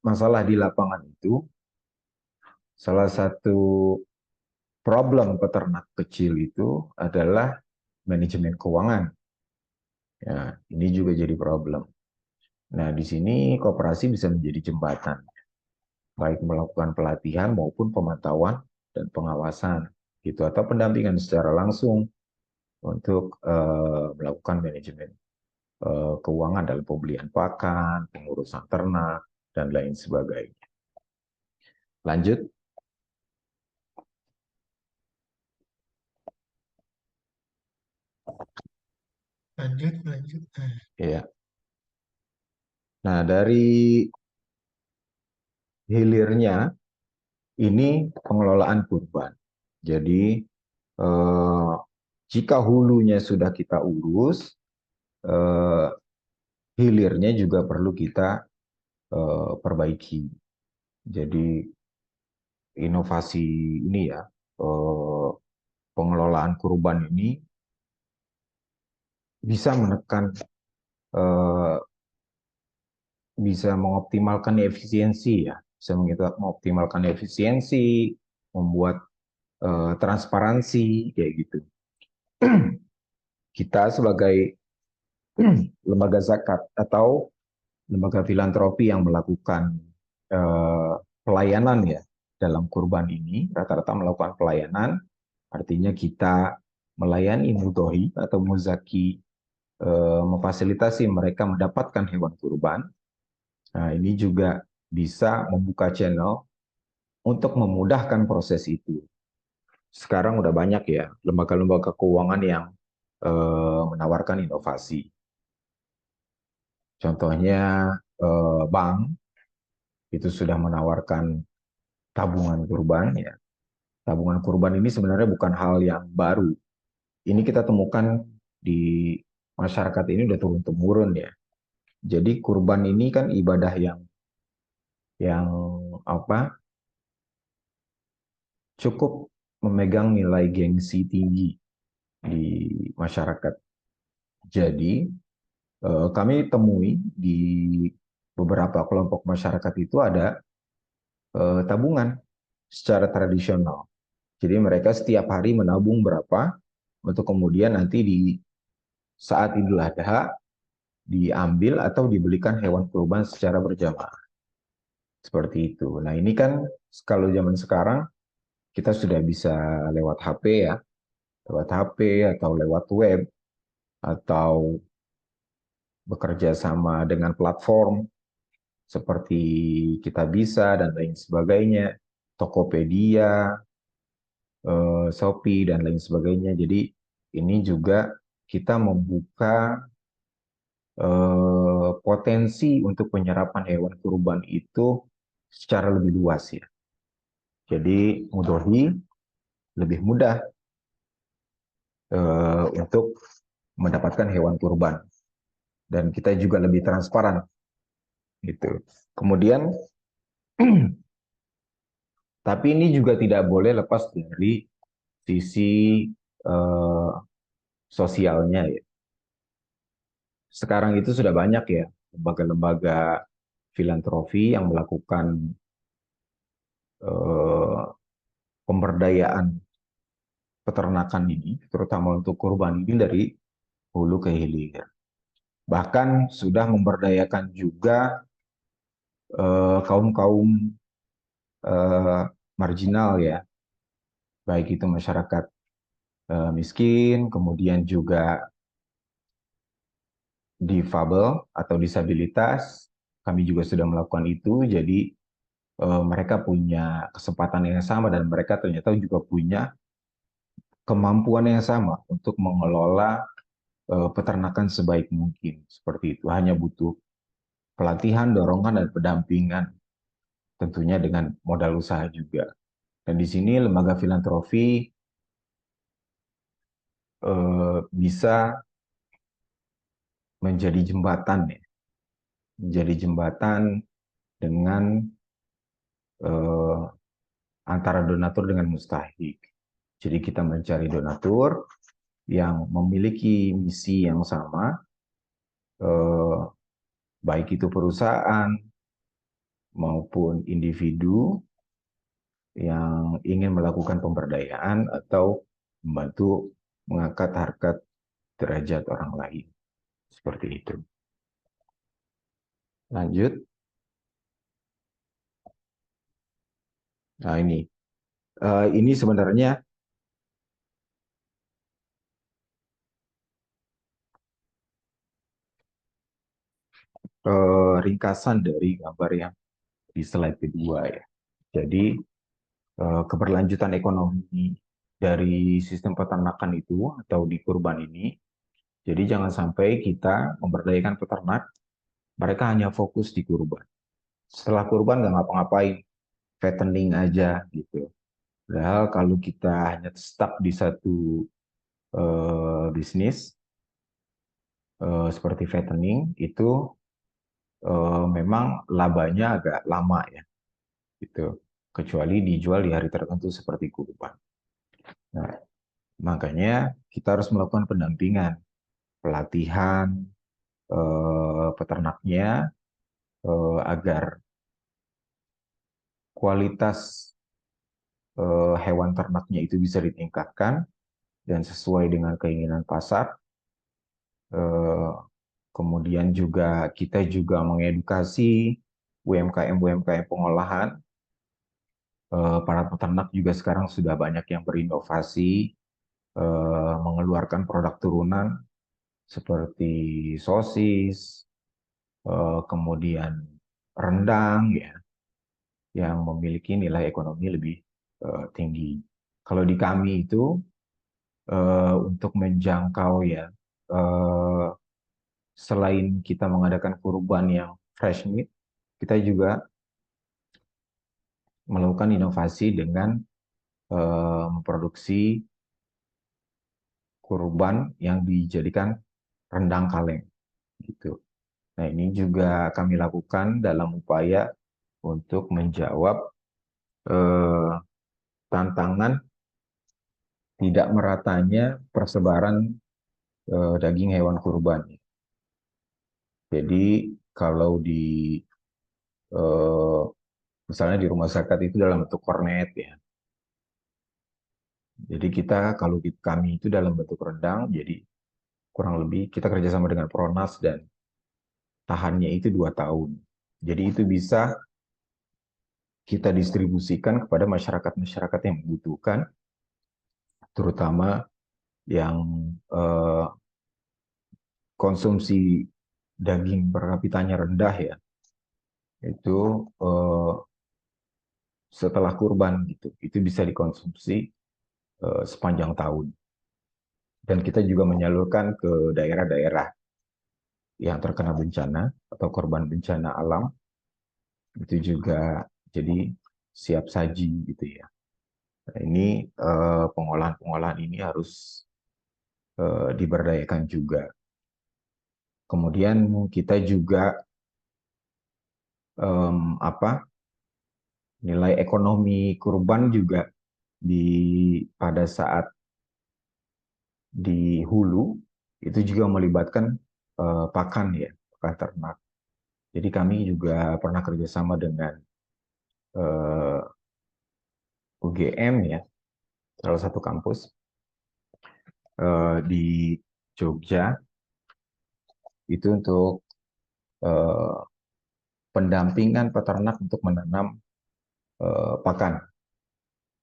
masalah di lapangan itu, salah satu problem peternak kecil itu adalah manajemen keuangan. Ya, ini juga jadi problem. Nah, di sini koperasi bisa menjadi jembatan, baik melakukan pelatihan maupun pemantauan dan pengawasan, gitu, atau pendampingan secara langsung untuk melakukan manajemen keuangan dalam pembelian pakan, pengurusan ternak, dan lain sebagainya. Lanjut. Lanjut. Ya. Nah, dari hilirnya ini pengelolaan kurban. Jadi jika hulunya sudah kita urus, hilirnya juga perlu kita perbaiki. Jadi inovasi ini ya, pengelolaan kurban ini bisa menekan, bisa mengoptimalkan efisiensi ya, bisa mengoptimalkan efisiensi, membuat transparansi kayak gitu. Kita sebagai lembaga zakat atau lembaga filantropi yang melakukan pelayanan ya dalam kurban ini, rata-rata melakukan pelayanan, artinya kita melayani mudhohi atau muzaki, memfasilitasi mereka mendapatkan hewan kurban. Nah, ini juga bisa membuka channel untuk memudahkan proses itu. Sekarang udah banyak ya lembaga-lembaga keuangan yang menawarkan inovasi. Contohnya bank itu sudah menawarkan tabungan kurban ya. Tabungan kurban ini sebenarnya bukan hal yang baru. Ini kita temukan di masyarakat ini udah turun-temurun ya. Jadi kurban ini kan ibadah yang apa? Cukup memegang nilai gengsi tinggi di masyarakat. Jadi kami temui di beberapa kelompok masyarakat itu ada tabungan secara tradisional. Jadi mereka setiap hari menabung berapa untuk kemudian nanti di saat Idul Adha diambil atau dibelikan hewan kurban secara berjamaah. Seperti itu. Nah ini kan kalau zaman sekarang kita sudah bisa lewat HP ya, lewat HP atau lewat web, atau bekerja sama dengan platform seperti Kitabisa dan lain sebagainya, Tokopedia, Shopee, dan lain sebagainya. Jadi ini juga kita membuka potensi untuk penyerapan hewan kurban itu secara lebih luas ya. Jadi mudhohi lebih mudah untuk mendapatkan hewan kurban dan kita juga lebih transparan gitu. Kemudian tapi ini juga tidak boleh lepas dari sisi eh, sosialnya ya. Sekarang itu sudah banyak ya lembaga-lembaga filantropi yang melakukan eh, pemberdayaan peternakan ini, terutama untuk kurban ini dari hulu ke hilir. Bahkan sudah memberdayakan juga kaum-kaum marginal ya, baik itu masyarakat miskin, kemudian juga difabel atau disabilitas. Kami juga sudah melakukan itu, jadi mereka punya kesempatan yang sama dan mereka ternyata juga punya kemampuan yang sama untuk mengelola peternakan sebaik mungkin. Seperti itu, hanya butuh pelatihan, dorongan, dan pendampingan, tentunya dengan modal usaha juga. Dan di sini lembaga filantropi bisa menjadi jembatan ya, menjadi jembatan dengan eh, antara donatur dengan mustahik. Jadi kita mencari donatur yang memiliki misi yang sama, eh, baik itu perusahaan maupun individu yang ingin melakukan pemberdayaan atau membantu mengangkat harkat derajat orang lain. Seperti itu. Lanjut. Nah ini sebenarnya ringkasan dari gambar yang di slide kedua ya. Jadi keberlanjutan ekonomi dari sistem peternakan itu atau di kurban ini. Jadi jangan sampai kita memberdayakan peternak, mereka hanya fokus di kurban. Setelah kurban nggak ngapa-ngapain, fattening aja gitu. Padahal kalau kita hanya stuck di satu bisnis seperti fattening itu memang labanya agak lama ya, gitu. Kecuali dijual di hari tertentu seperti kurban. Nah, makanya kita harus melakukan pendampingan, pelatihan peternaknya agar kualitas hewan ternaknya itu bisa ditingkatkan dan sesuai dengan keinginan pasar. Kemudian juga kita juga mengedukasi UMKM-UMKM pengolahan. Para peternak juga sekarang sudah banyak yang berinovasi, mengeluarkan produk turunan seperti sosis, kemudian rendang, ya, yang memiliki nilai ekonomi lebih tinggi. Kalau di kami itu untuk menjangkau ya, selain kita mengadakan kurban yang fresh meat, kita juga melakukan inovasi dengan memproduksi kurban yang dijadikan rendang kaleng gitu. Nah, ini juga kami lakukan dalam upaya untuk menjawab tantangan tidak meratanya persebaran daging hewan kurban. Jadi kalau di misalnya di rumah sakit itu dalam bentuk kornet ya. Jadi kalau kami itu dalam bentuk rendang, jadi kurang lebih kita kerjasama dengan Pronas dan tahannya itu 2 tahun. Jadi itu bisa kita distribusikan kepada masyarakat-masyarakat yang membutuhkan, terutama yang konsumsi daging per kapitanya rendah ya. Itu setelah kurban gitu, itu bisa dikonsumsi sepanjang tahun. Dan kita juga menyalurkan ke daerah-daerah yang terkena bencana atau korban bencana alam, itu juga jadi siap saji gitu ya. Nah, ini pengolahan-pengolahan ini harus diberdayakan juga. Kemudian kita juga nilai ekonomi kurban juga pada saat di hulu itu juga melibatkan pakan ya, pakan ternak. Jadi kami juga pernah kerjasama dengan UGM ya, salah satu kampus di Jogja itu untuk pendampingan peternak untuk menanam pakan.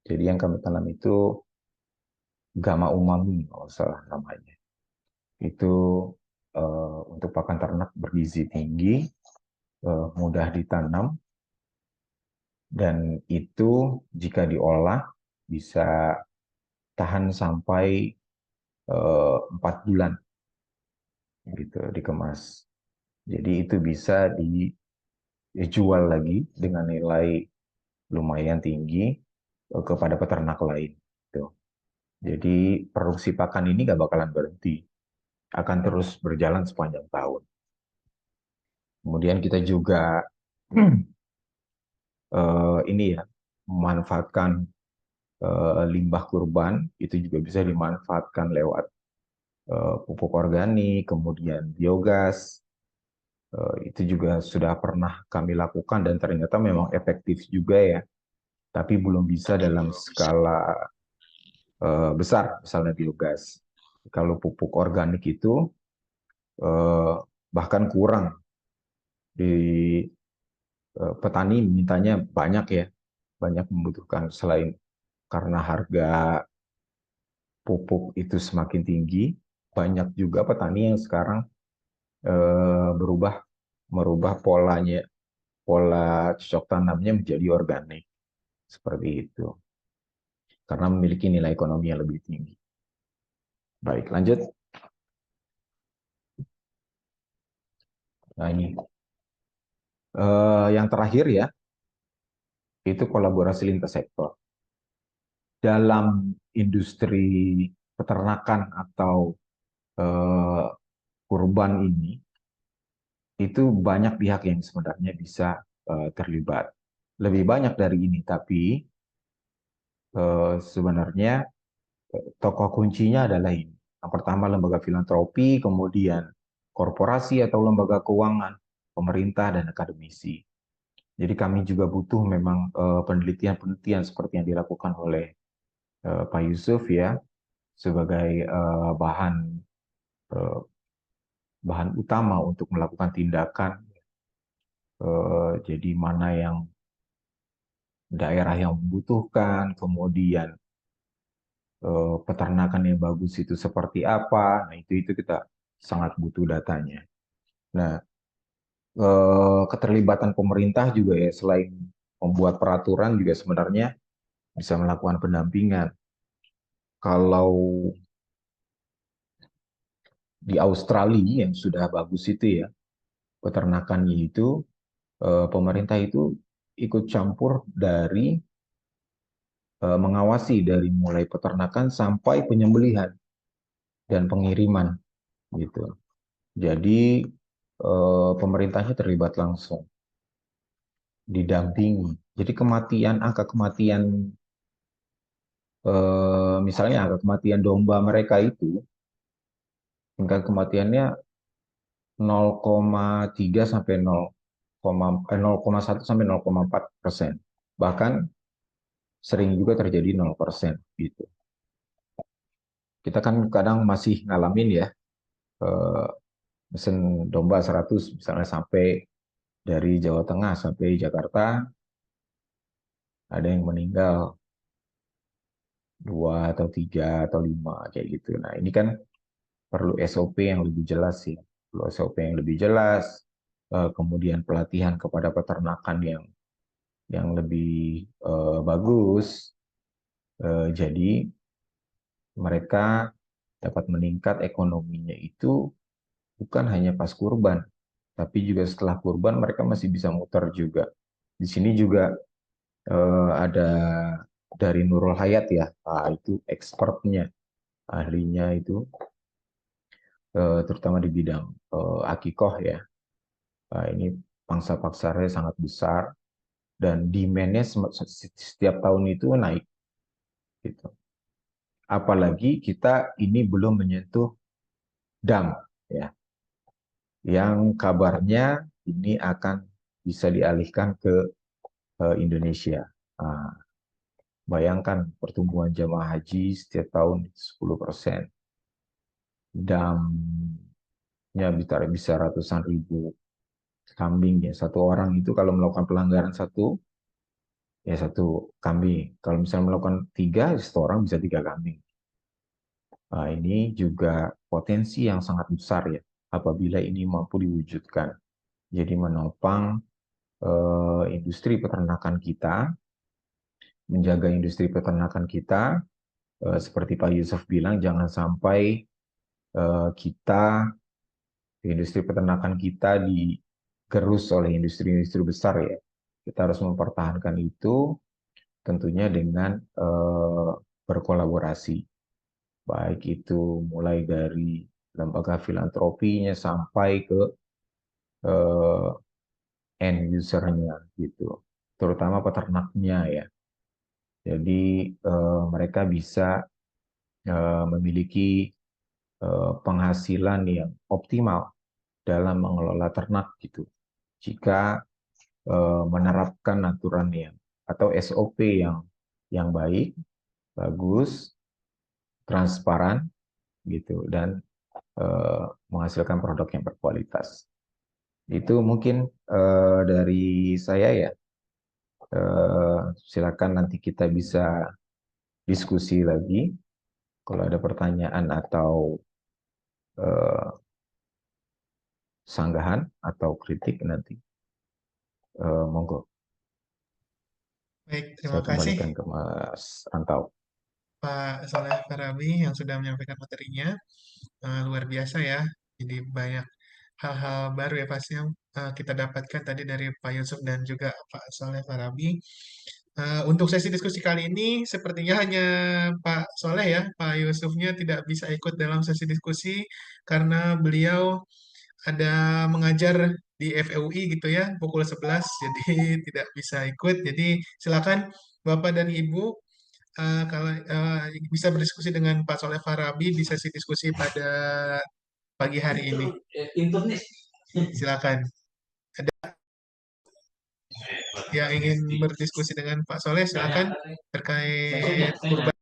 Jadi yang kami tanam itu Gama Umami, kalau salah namanya. Itu untuk pakan ternak bergizi tinggi, mudah ditanam, dan itu jika diolah bisa tahan sampai 4 bulan gitu dikemas. Jadi itu bisa dijual lagi dengan nilai lumayan tinggi kepada peternak lain. Gitu. Jadi produksi pakan ini nggak bakalan berhenti, akan terus berjalan sepanjang tahun. Kemudian kita juga ini ya, memanfaatkan limbah kurban, itu juga bisa dimanfaatkan lewat pupuk organik, kemudian biogas. Itu juga sudah pernah kami lakukan dan ternyata memang efektif juga ya, tapi belum bisa dalam skala besar, misalnya biogas. Kalau pupuk organik itu bahkan kurang, di petani mintanya banyak ya, banyak membutuhkan, selain karena harga pupuk itu semakin tinggi, banyak juga petani yang sekarang merubah pola cocok tanamnya menjadi organik seperti itu, karena memiliki nilai ekonomi yang lebih tinggi. Baik, lanjut. Nah, ini yang terakhir ya, itu kolaborasi lintas sektor. Dalam industri peternakan atau kurban ini, itu banyak pihak yang sebenarnya bisa terlibat. Lebih banyak dari ini, tapi sebenarnya tokoh kuncinya adalah ini. Yang pertama lembaga filantropi, kemudian korporasi atau lembaga keuangan, pemerintah, dan akademisi. Jadi kami juga butuh memang penelitian-penelitian seperti yang dilakukan oleh Pak Yusuf ya, sebagai bahan utama untuk melakukan tindakan. Jadi mana yang daerah yang membutuhkan, kemudian peternakan yang bagus itu seperti apa. Nah, itu kita sangat butuh datanya. Nah, keterlibatan pemerintah juga ya, selain membuat peraturan juga sebenarnya bisa melakukan pendampingan. Kalau di Australia yang sudah bagus itu ya, peternakannya itu, pemerintah itu ikut campur dari mengawasi dari mulai peternakan sampai penyembelihan dan pengiriman gitu. Jadi pemerintahnya terlibat langsung, didampingi. Jadi angka kematian, misalnya angka kematian domba mereka itu, tingkat kematiannya 0,3 sampai 0,1 sampai 0,4%. Bahkan sering juga terjadi 0% gitu. Kita kan kadang masih ngalamin ya, mesin domba 100 misalnya, sampai dari Jawa Tengah sampai Jakarta ada yang meninggal 2 atau 3 atau 5 kayak gitu. Nah, ini kan perlu SOP yang lebih jelas sih. Perlu SOP yang lebih jelas, kemudian pelatihan kepada peternakan yang lebih bagus. Jadi mereka dapat meningkat ekonominya itu bukan hanya pas kurban, tapi juga setelah kurban mereka masih bisa muter juga. Di sini juga ada dari Nurul Hayat ya, itu expertnya, ahlinya itu terutama di bidang akikoh ya. Ini pangsa pasarnya sangat besar dan demand-nya setiap tahun itu naik gitu. Apalagi kita ini belum menyentuh dam ya, yang kabarnya ini akan bisa dialihkan ke Indonesia. Nah, bayangkan pertumbuhan jamaah haji setiap tahun 10%. Damnya bisa ratusan ribu kambing ya. Satu orang itu kalau melakukan pelanggaran satu, ya satu kambing. Kalau misalnya melakukan tiga, satu orang bisa tiga kambing. Nah, ini juga potensi yang sangat besar ya, apabila ini mampu diwujudkan. Jadi menopang industri peternakan kita, menjaga industri peternakan kita, seperti Pak Yusuf bilang, jangan sampai kita, industri peternakan kita digerus oleh industri-industri besar ya. Kita harus mempertahankan itu tentunya dengan berkolaborasi. Baik itu mulai dari lembaga filantropinya sampai ke end user-nya gitu. Terutama peternaknya ya. Jadi mereka bisa memiliki penghasilan yang optimal dalam mengelola ternak gitu. Jika menerapkan aturan yang atau SOP yang baik, bagus, transparan gitu dan menghasilkan produk yang berkualitas. Itu mungkin dari saya ya. Silakan nanti kita bisa diskusi lagi kalau ada pertanyaan atau sanggahan atau kritik nanti monggo. Baik, Saya terima kasih kembalikan ke Mas Rantau. Pak Soleh Farabi yang sudah menyampaikan materinya. Luar biasa ya. Jadi banyak hal-hal baru ya pasti yang kita dapatkan tadi dari Pak Yusuf dan juga Pak Soleh Farabi. Untuk sesi diskusi kali ini sepertinya hanya Pak Soleh ya, Pak Yusufnya tidak bisa ikut dalam sesi diskusi karena beliau ada mengajar di FEUI gitu ya, pukul 11, jadi tidak bisa ikut. Jadi silakan Bapak dan Ibu kalau bisa berdiskusi dengan Pak Soleh Farabi di sesi diskusi pada pagi hari ini. Silakan. Ada yang ingin berdiskusi dengan Pak Soleh, silakan terkait kurban.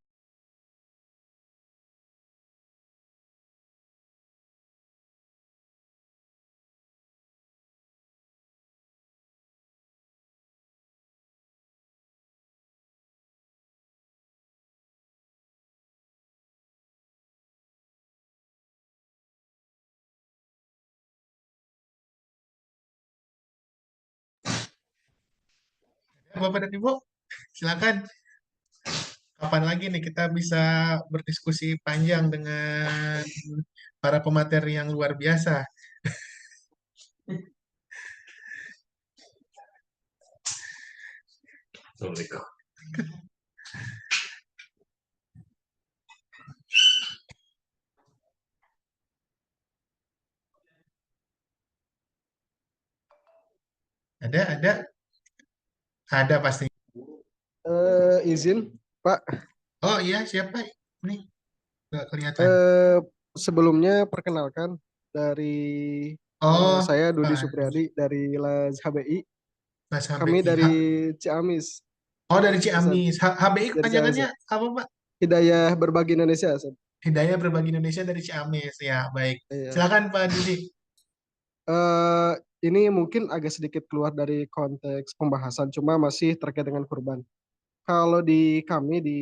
Bapak dan Ibu, silakan. Kapan lagi nih kita bisa berdiskusi panjang dengan para pemateri yang luar biasa. Ada pasti. Izin, Pak. Oh iya, siapa? Nih, nggak kelihatan. Eh, Sebelumnya perkenalkan dari Oh, saya Dudi Pak Supriyadi dari LAS HBI. Mas Kami HBI. dari Ciamis, Oh, dari Ustaz. Ciamis. HBI Dari Ciamis, kepanjangannya Ustaz. apa, Pak? Hidayah Berbagi Indonesia, Ustaz. Hidayah Berbagi Indonesia dari Ciamis. Ya, baik. Iya. Silakan Pak Didi. Eh, ini mungkin agak sedikit keluar dari konteks pembahasan, cuma masih terkait dengan kurban. Kalau di kami di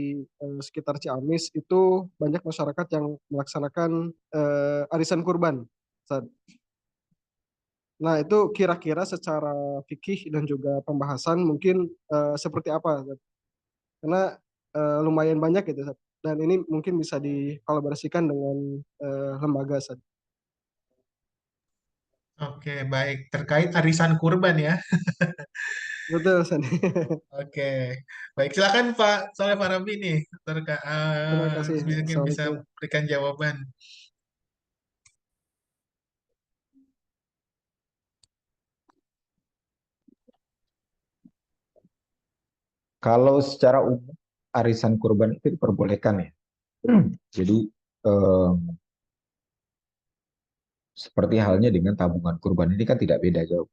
sekitar Ciamis itu banyak masyarakat yang melaksanakan arisan kurban, Ustaz. Nah, itu kira-kira secara fikih dan juga pembahasan mungkin seperti apa, Ustaz? Karena lumayan banyak gitu, Ustaz. Dan ini mungkin bisa dikolaborasikan dengan lembaga, Ustaz. Oke, baik. Terkait arisan kurban ya. Betul, San. Oke, baik. Silakan Pak Soleh Farabi nih, Terima kasih. mungkin bisa Assalamualaikum. berikan jawaban. Kalau secara umum arisan kurban itu diperbolehkan ya. Jadi em, seperti halnya dengan tabungan kurban ini kan tidak beda jauh.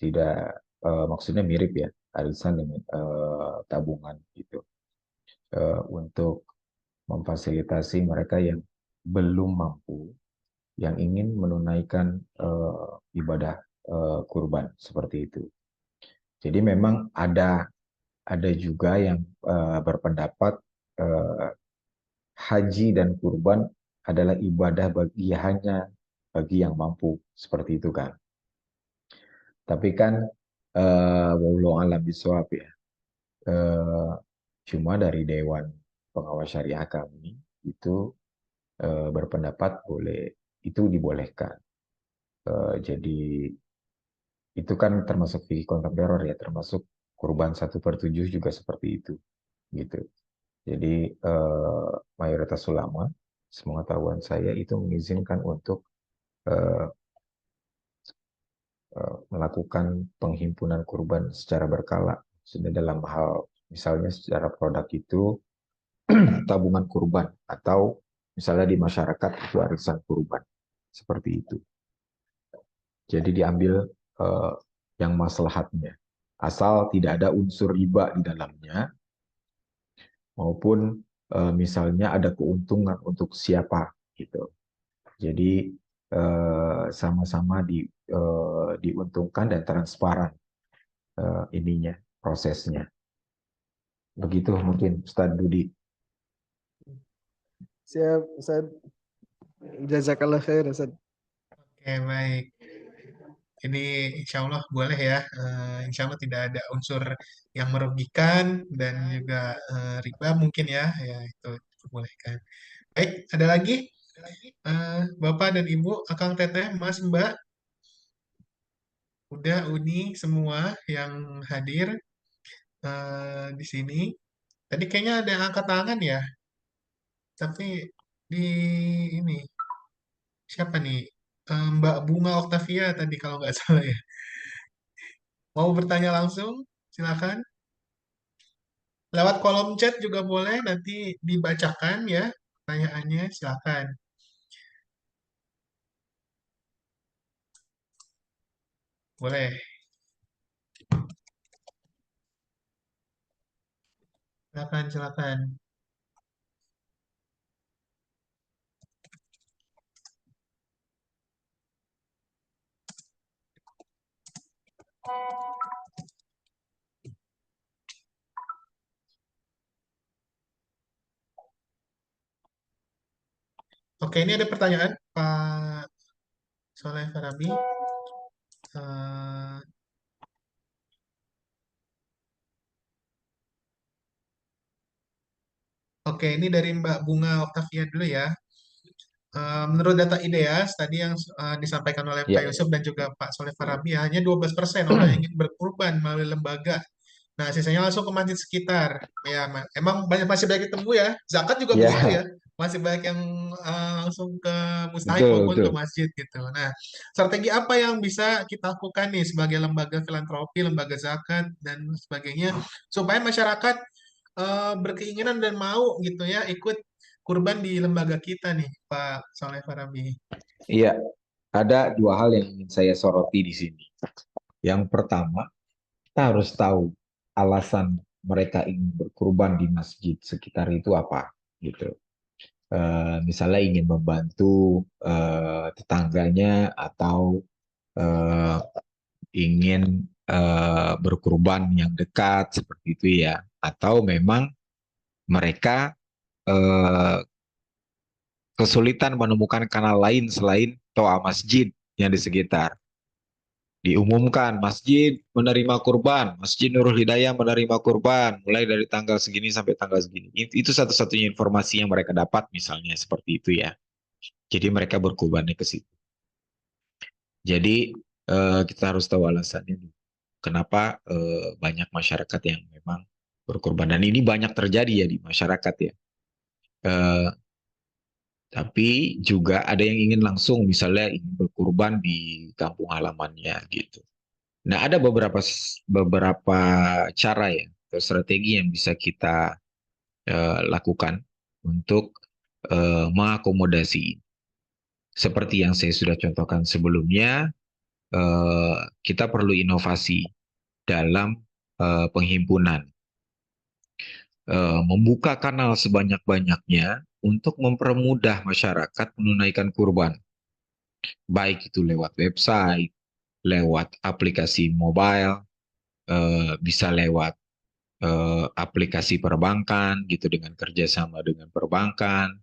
Tidak maksudnya mirip ya arisan dengan tabungan gitu. Untuk memfasilitasi mereka yang belum mampu, yang ingin menunaikan ibadah kurban seperti itu. Jadi memang ada juga yang berpendapat eh, haji dan kurban adalah ibadah bagi hanya bagi yang mampu seperti itu kan. Tapi kan wallahu alam bisawab ya. Eh, Cuma dari Dewan Pengawas Syariah kami itu berpendapat boleh itu dibolehkan. Jadi itu kan termasuk fikih kontra teror ya, termasuk kurban 1/7 juga seperti itu, gitu. Jadi mayoritas ulama, sepengetahuan saya itu mengizinkan untuk eh, melakukan penghimpunan kurban secara berkala. Sudah dalam hal misalnya secara produk itu tabungan kurban atau misalnya di masyarakat itu arisan kurban seperti itu. Jadi diambil eh, yang maslahatnya. Asal tidak ada unsur riba di dalamnya maupun misalnya ada keuntungan untuk siapa gitu. Jadi sama-sama diuntungkan dan transparan ininya prosesnya. Begitu mungkin Ustaz Budi. Siap, Ustaz. Jazakallah khair, Ustaz. Oke, baik. Ini insya Allah boleh ya. Insya Allah tidak ada unsur yang merugikan dan juga riba mungkin ya. Ya, itu diperbolehkan. Baik, ada lagi? Bapak dan Ibu, Akang Teteh, Mas, Mbak, udah Uni semua yang hadir di sini. Tadi kayaknya ada yang angkat tangan ya, tapi di ini siapa nih? Mbak Bunga Oktavia tadi kalau nggak salah ya. Mau bertanya langsung? Silakan. Lewat kolom chat juga boleh, nanti dibacakan ya pertanyaannya. Silakan. Boleh. Silakan, silakan. Oke, ini ada pertanyaan Pak Soleh Farabi. Eh, oke, ini dari Mbak Bunga Oktavia dulu ya. Menurut data IDEAS tadi yang disampaikan oleh Pak Ya, Yusuf dan juga Pak Soleh Farabi, hanya 12% orang yang ingin berkurban melalui lembaga. Nah, sisanya langsung ke masjid sekitar. Ya, emang masih banyak ditemu ya. Zakat juga begitu ya, ya. Masih banyak yang langsung ke mustahik betul, maupun ke betul. masjid gitu. Nah, strategi apa yang bisa kita lakukan nih sebagai lembaga filantropi, lembaga zakat dan sebagainya supaya masyarakat berkeinginan dan mau gitu ya ikut kurban di lembaga kita nih, Pak Soleh Farabi. Iya, ada dua hal yang ingin saya soroti di sini. Yang pertama, kita harus tahu alasan mereka ingin berkurban di masjid sekitar itu apa, gitu. Misalnya ingin membantu tetangganya atau eh, ingin berkurban yang dekat seperti itu ya, atau memang mereka eh, kesulitan menemukan kanal lain selain toa masjid yang di sekitar. Diumumkan masjid menerima kurban, Masjid Nurul Hidayah menerima kurban mulai dari tanggal segini sampai tanggal segini. Itu satu-satunya informasi yang mereka dapat misalnya seperti itu ya. Jadi mereka berkurbannya ke situ. Jadi kita harus tahu alasannya dulu. Kenapa banyak masyarakat yang memang berkorban, dan ini banyak terjadi ya di masyarakat ya. Eh, tapi juga ada yang ingin langsung misalnya ingin berkurban di kampung halamannya gitu. Nah, ada beberapa cara ya atau strategi yang bisa kita lakukan untuk mengakomodasi. Seperti yang saya sudah contohkan sebelumnya, kita perlu inovasi dalam penghimpunan, membuka kanal sebanyak-banyaknya untuk mempermudah masyarakat menunaikan kurban, baik itu lewat website, lewat aplikasi mobile, bisa lewat aplikasi perbankan gitu dengan kerjasama dengan perbankan,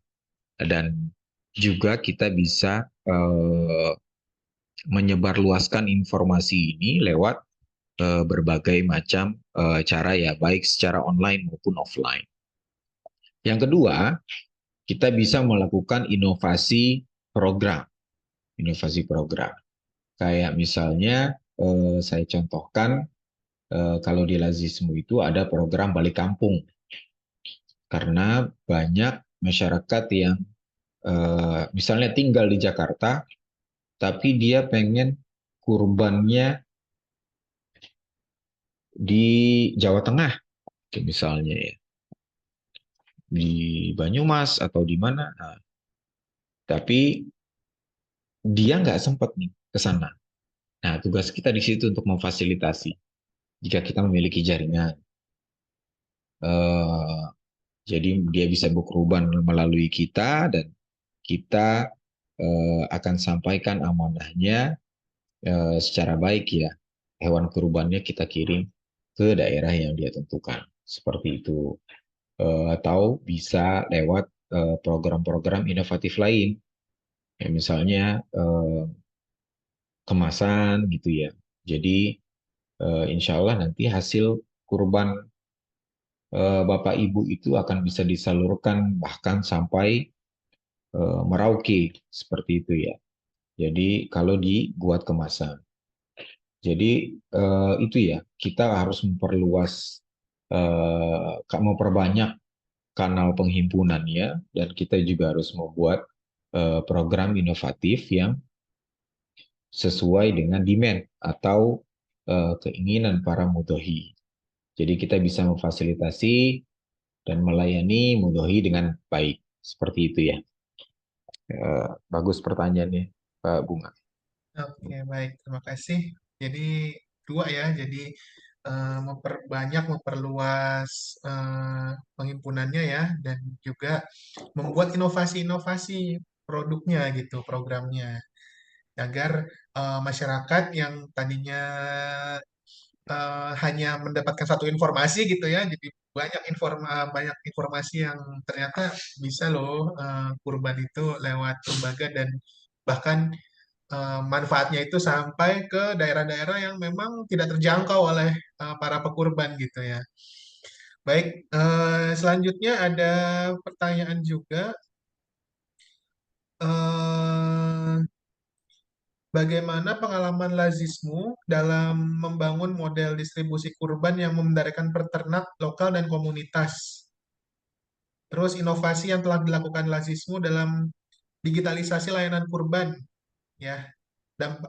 dan juga kita bisa menyebarluaskan informasi ini lewat berbagai macam cara ya, baik secara online maupun offline. Yang kedua, kita bisa melakukan inovasi program. Kayak misalnya saya contohkan kalau di Lazismu itu ada program balik kampung, karena banyak masyarakat yang misalnya tinggal di Jakarta, tapi dia pengen kurbannya di Jawa Tengah, misalnya ya, di Banyumas atau di mana. Nah, tapi dia nggak sempat nih ke sana. Nah, tugas kita di situ untuk memfasilitasi. Jika kita memiliki jaringan, eh, jadi dia bisa berkorban melalui kita, dan kita akan sampaikan amanahnya secara baik ya. Hewan kurbannya kita kirim ke daerah yang dia tentukan. Seperti itu. Atau bisa lewat program-program inovatif lain. Ya, misalnya kemasan gitu ya. Jadi insya Allah nanti hasil kurban Bapak Ibu itu akan bisa disalurkan bahkan sampai Merauke, seperti itu ya. Jadi kalau dibuat kemasan. Jadi itu ya, kita harus memperbanyak kanal penghimpunannya, dan kita juga harus membuat program inovatif yang sesuai dengan demand atau keinginan para mudhohi. Jadi kita bisa memfasilitasi dan melayani mudhohi dengan baik. Seperti itu ya. Bagus pertanyaannya, Pak Bunga. Oke, baik. Terima kasih. Jadi dua ya. Jadi memperluas penghimpunannya ya, dan juga membuat inovasi-inovasi produknya gitu, programnya, agar masyarakat yang tadinya hanya mendapatkan satu informasi gitu ya, jadi banyak informasi yang ternyata bisa loh kurban itu lewat lembaga, dan bahkan manfaatnya itu sampai ke daerah-daerah yang memang tidak terjangkau oleh para pekurban gitu ya. Baik, selanjutnya ada pertanyaan juga. eh, Bagaimana pengalaman Lazismu dalam membangun model distribusi kurban yang memberdayakan peternak lokal dan komunitas? Terus inovasi yang telah dilakukan Lazismu dalam digitalisasi layanan kurban, ya.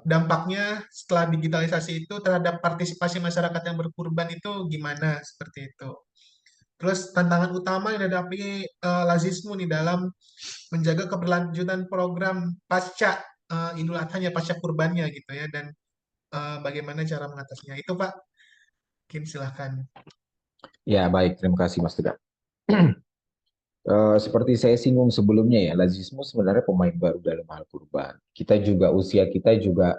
Dampaknya setelah digitalisasi itu terhadap partisipasi masyarakat yang berkurban itu gimana? Seperti itu. Terus tantangan utama yang dihadapi Lazismu nih dalam menjaga keberlanjutan program pasca Idul Adha, pasca kurbannya gitu ya, dan bagaimana cara mengatasinya. Itu Pak, mungkin silahkan. Ya, baik. Terima kasih, Mas Tegar. Seperti saya singgung sebelumnya ya, Lazismu sebenarnya pemain baru dalam hal kurban. Usia kita juga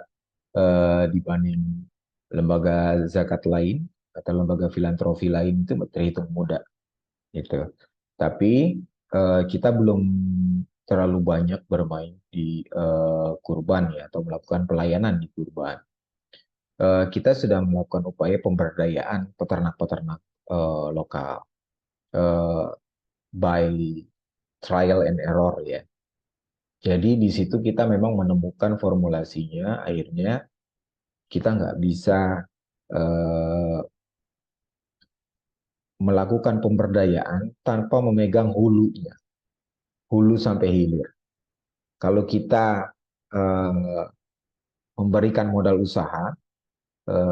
dibanding lembaga zakat lain atau lembaga filantropi lain itu terhitung muda gitu. Tapi kita belum terlalu banyak bermain di kurban ya, atau melakukan pelayanan di kurban. Kita sedang melakukan upaya pemberdayaan peternak-peternak lokal by trial and error ya. Jadi di situ kita memang menemukan formulasinya, akhirnya kita nggak bisa eh, melakukan pemberdayaan tanpa memegang hulunya, hulu sampai hilir. Kalau kita eh, memberikan modal usaha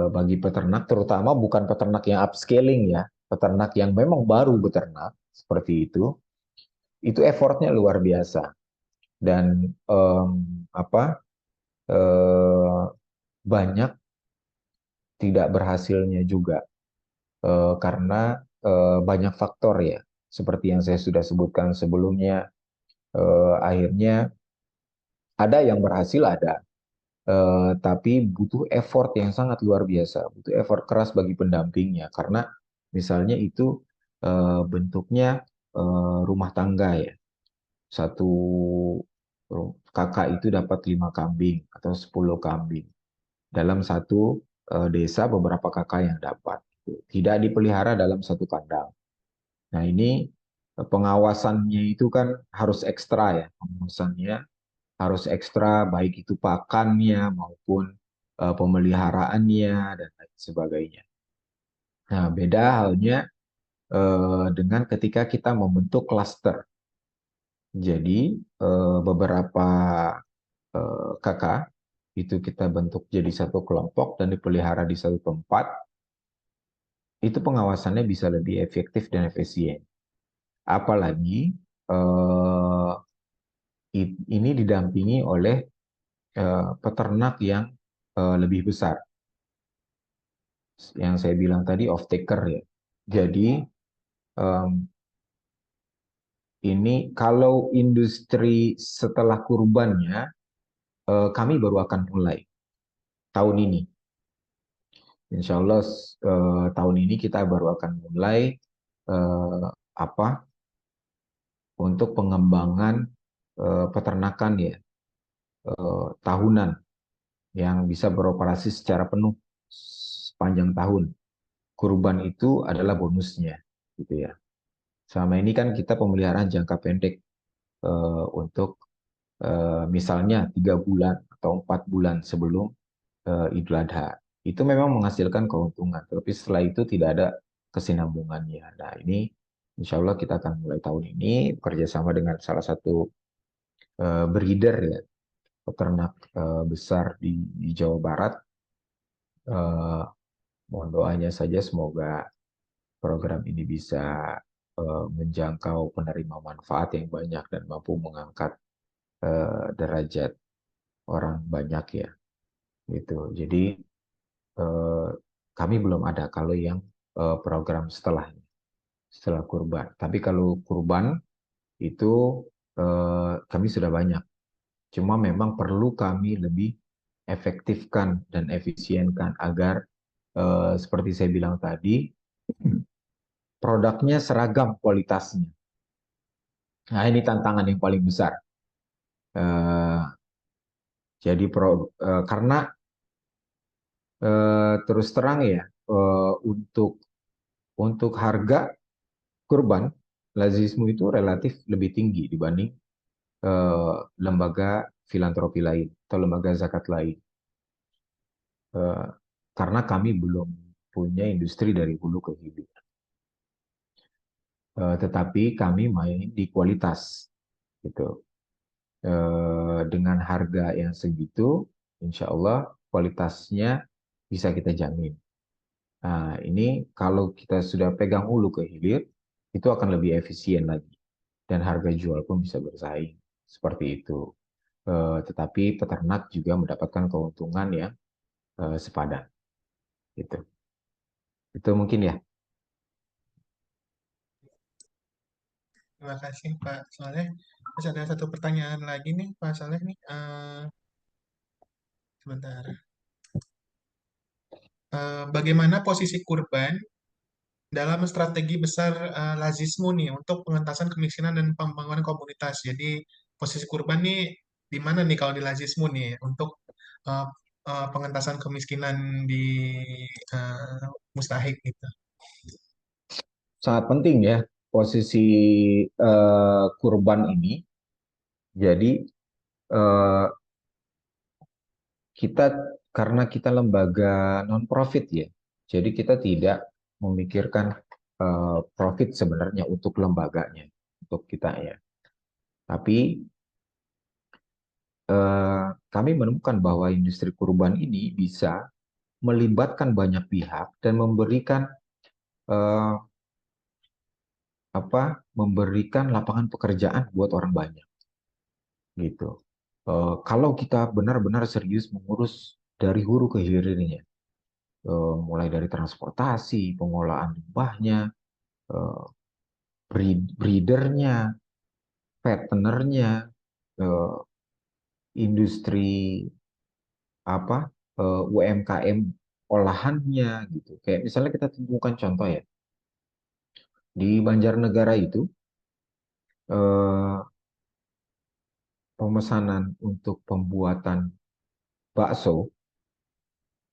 bagi peternak, terutama bukan peternak yang upscaling ya, peternak yang memang baru beternak seperti itu effortnya luar biasa dan apa banyak tidak berhasilnya juga karena banyak faktor ya, seperti yang saya sudah sebutkan sebelumnya. Akhirnya ada yang berhasil ada, tapi butuh effort yang sangat luar biasa, butuh effort keras bagi pendampingnya karena misalnya itu bentuknya rumah tangga ya, satu kakak itu dapat 5 kambing atau 10 kambing dalam satu desa, beberapa kakak yang dapat tidak dipelihara dalam satu kandang. Nah ini pengawasannya itu kan harus ekstra ya, pengawasannya harus ekstra, baik itu pakannya maupun pemeliharaannya dan lain sebagainya. Nah, beda halnya dengan ketika kita membentuk klaster. Jadi beberapa kakak itu kita bentuk jadi satu kelompok dan dipelihara di satu tempat, itu pengawasannya bisa lebih efektif dan efisien. Apalagi eh, ini didampingi oleh peternak yang lebih besar. Yang saya bilang tadi off taker ya. Jadi um, ini kalau industri setelah kurbannya kami baru akan mulai tahun ini. Insya Allah tahun ini kita baru akan mulai uh, apa untuk pengembangan peternakan ya tahunan yang bisa beroperasi secara penuh sepanjang tahun. Kurban itu adalah bonusnya, gitu ya. Selama ini kan kita pemeliharaan jangka pendek untuk misalnya 3 bulan atau 4 bulan sebelum Idul Adha. Itu memang menghasilkan keuntungan, tapi setelah itu tidak ada kesinambungannya. Nah ini insya Allah kita akan mulai tahun ini bekerjasama dengan salah satu breeder ya, peternak besar di Jawa Barat. Eh, Mohon doanya saja semoga program ini bisa menjangkau penerima manfaat yang banyak dan mampu mengangkat derajat orang banyak ya gitu. Jadi eh, kami belum ada kalau yang program setelah kurban. Tapi kalau kurban itu kami sudah banyak. Cuma memang perlu kami lebih efektifkan dan efisienkan agar seperti saya bilang tadi produknya seragam kualitasnya. Nah ini tantangan yang paling besar. Eh, jadi karena terus terang ya untuk harga kurban lazismu itu relatif lebih tinggi dibanding lembaga filantropi lain atau lembaga zakat lain. Eh, karena kami belum punya industri dari hulu ke hilir. Tetapi kami main di kualitas gitu. Dengan harga yang segitu, insya Allah kualitasnya bisa kita jamin. Nah, ini kalau kita sudah pegang hulu ke hilir, itu akan lebih efisien lagi. Dan harga jual pun bisa bersaing. Seperti itu. Tetapi peternak juga mendapatkan keuntungan yang sepadan. Gitu. Itu mungkin ya. Terima kasih Pak Saleh. Terus ada satu pertanyaan lagi nih Pak Saleh nih. Sebentar. Bagaimana posisi kurban dalam strategi besar Lazismu nih untuk pengentasan kemiskinan dan pembangunan komunitas? Jadi posisi kurban nih di mana nih kalau di Lazismu nih untuk uh, pengentasan kemiskinan di uh, Mustahik gitu. Sangat penting ya posisi kurban ini. Jadi eh, kita karena kita lembaga non-profit ya, jadi kita tidak memikirkan profit sebenarnya untuk lembaganya, untuk kita ya. Tapi kami menemukan bahwa industri kurban ini bisa melibatkan banyak pihak dan memberikan eh, memberikan lapangan pekerjaan buat orang banyak gitu. Kalau kita benar-benar serius mengurus dari hulu ke hilirnya, mulai dari transportasi, pengolahan limbahnya, eh, breedernya, fattenernya, eh, industri apa UMKM olahannya gitu. Kayak misalnya kita temukan contoh ya di Banjarnegara itu eh, pemesanan untuk pembuatan bakso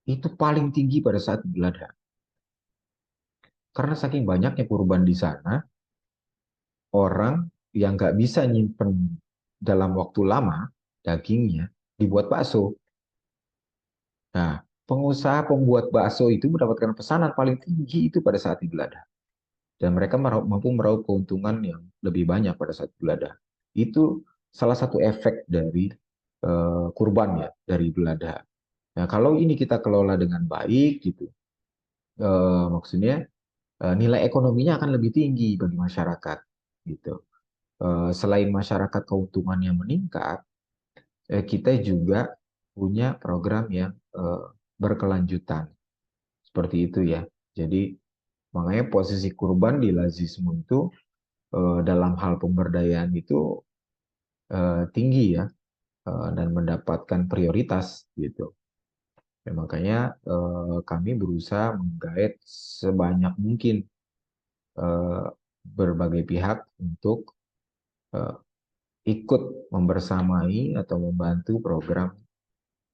itu paling tinggi pada saat Idul Adha. Karena saking banyaknya kurban di sana, orang yang nggak bisa nyimpen dalam waktu lama dagingnya dibuat bakso. Nah, pengusaha pembuat bakso itu mendapatkan pesanan paling tinggi itu pada saat Idul Adha. Dan mereka mampu meraup keuntungan yang lebih banyak pada saat Idul Adha. Itu salah satu efek dari kurban ya, dari Idul Adha. Nah, kalau ini kita kelola dengan baik gitu, maksudnya nilai ekonominya akan lebih tinggi bagi masyarakat gitu. Selain masyarakat keuntungannya meningkat, kita juga punya program yang berkelanjutan seperti itu ya. Jadi makanya posisi kurban di Lazismu itu dalam hal pemberdayaan itu tinggi ya, dan mendapatkan prioritas gitu. Ya, makanya kami berusaha menggait sebanyak mungkin eh, berbagai pihak untuk eh, ikut membersamai atau membantu program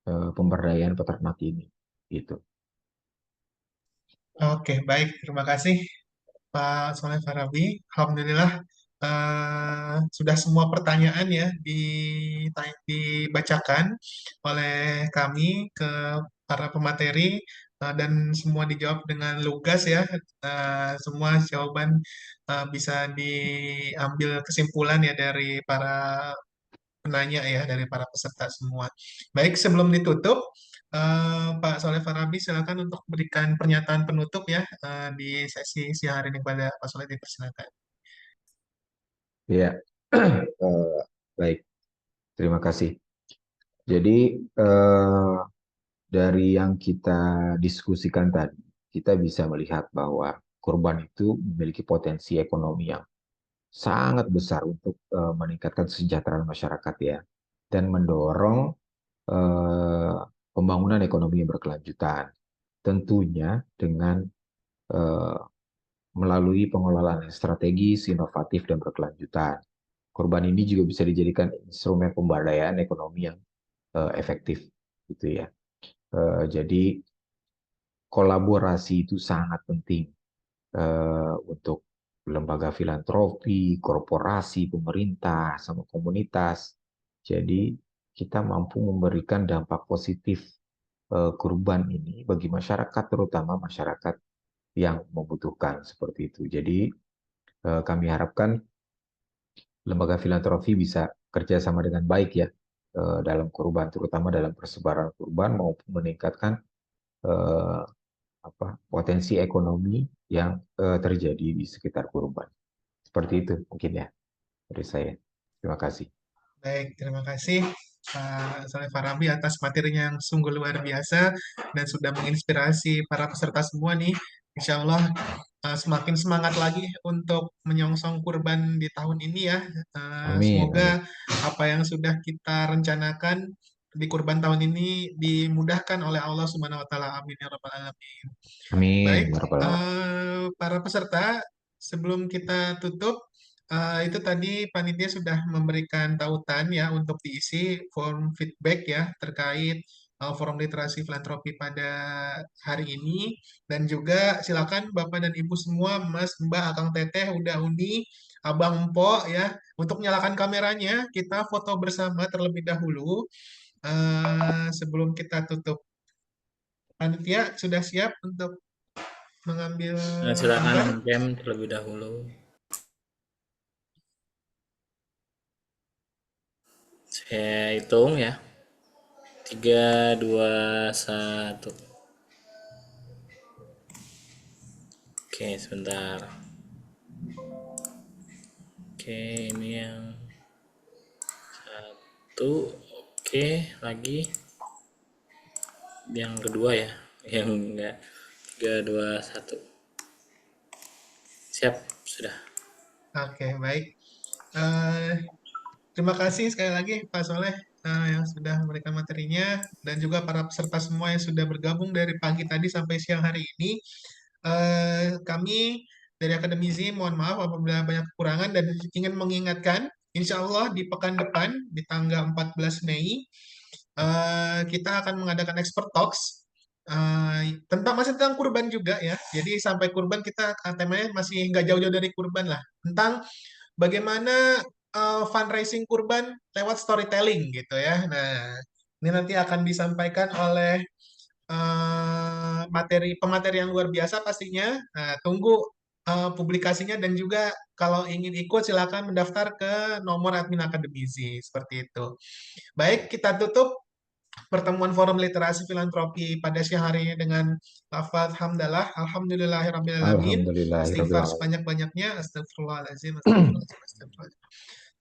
pemberdayaan peternak ini. Gitu. Oke, baik. Terima kasih Pak Soleh Farabi. Alhamdulillah sudah semua pertanyaan ya dibacakan oleh kami ke para pemateri dan semua dijawab dengan lugas ya. Semua jawaban bisa diambil kesimpulan ya dari para penanya ya, dari para peserta semua. Baik, sebelum ditutup, Pak Soleh Farabi silakan untuk berikan pernyataan penutup ya di sesi siang hari ini kepada Pak Soleh, dipersilakan. Ya, baik. Terima kasih. Jadi dari yang kita diskusikan tadi, kita bisa melihat bahwa kurban itu memiliki potensi ekonomi yang sangat besar untuk meningkatkan kesejahteraan masyarakat ya, dan mendorong eh, pembangunan ekonomi yang berkelanjutan. Tentunya dengan eh, melalui pengelolaan yang strategis, inovatif, dan berkelanjutan. Kurban ini juga bisa dijadikan instrumen pemberdayaan ekonomi yang efektif, gitu ya. Jadi kolaborasi itu sangat penting untuk lembaga filantropi, korporasi, pemerintah, sama komunitas. Jadi kita mampu memberikan dampak positif kurban ini bagi masyarakat, terutama masyarakat yang membutuhkan seperti itu. Jadi kami harapkan lembaga filantropi bisa kerjasama dengan baik ya dalam kurban, terutama dalam persebaran kurban maupun meningkatkan eh, potensi ekonomi yang terjadi di sekitar kurban. Seperti itu mungkin ya dari saya. Terima kasih. Baik, terima kasih Pak Soleh Farabi atas materinya yang sungguh luar biasa dan sudah menginspirasi para peserta semua nih. Insya Allah semakin semangat lagi untuk menyongsong kurban di tahun ini ya. Amin, Semoga amin. apa yang sudah kita rencanakan di kurban tahun ini dimudahkan oleh Allah Subhanahu wa taala. Amin ya rabbal alamin. Baik, Amin, ya rabbal alamin. para peserta, sebelum kita tutup, itu tadi panitia sudah memberikan tautan ya untuk diisi form feedback ya terkait Forum Literasi Filantropi pada hari ini. Dan juga silakan Bapak dan Ibu semua, Mas, Mbak, Akang Teteh, Uda Uni, Abang Empok ya, untuk nyalakan kameranya, kita foto bersama terlebih dahulu sebelum kita tutup. Panitia sudah siap untuk mengambil Nah, silakan gambar? ngecam terlebih dahulu. Saya hitung ya. 3, 2, 1. Oke, sebentar. Oke, ini yang satu. Oke, lagi. Yang kedua ya. Yang enggak. 3, 2, 1. Siap, sudah. Oke, baik. Terima kasih sekali lagi Pak Soleh yang sudah memberikan materinya dan juga para peserta semua yang sudah bergabung dari pagi tadi sampai siang hari ini. Kami dari Akademisi mohon maaf apabila banyak kekurangan dan ingin mengingatkan, insya Allah di pekan depan di tanggal 14 Mei kita akan mengadakan expert talks masih tentang kurban juga ya. Jadi sampai kurban kita temanya masih nggak jauh-jauh dari kurban lah, tentang bagaimana fundraising kurban lewat storytelling gitu ya. Nah, ini nanti akan disampaikan oleh pemateri yang luar biasa pastinya. Nah, tunggu publikasinya dan juga kalau ingin ikut silakan mendaftar ke nomor admin akademisi seperti itu. Baik, kita tutup pertemuan forum literasi filantropi pada siang hari ini dengan lafaz hamdalah, alhamdulillahirrabbilalamin, istighfar Alhamdulillahirobbilalamin. sebanyak-banyaknya, astagfirullahaladzim, astagfirullahaladzim, astagfirullahaladzim.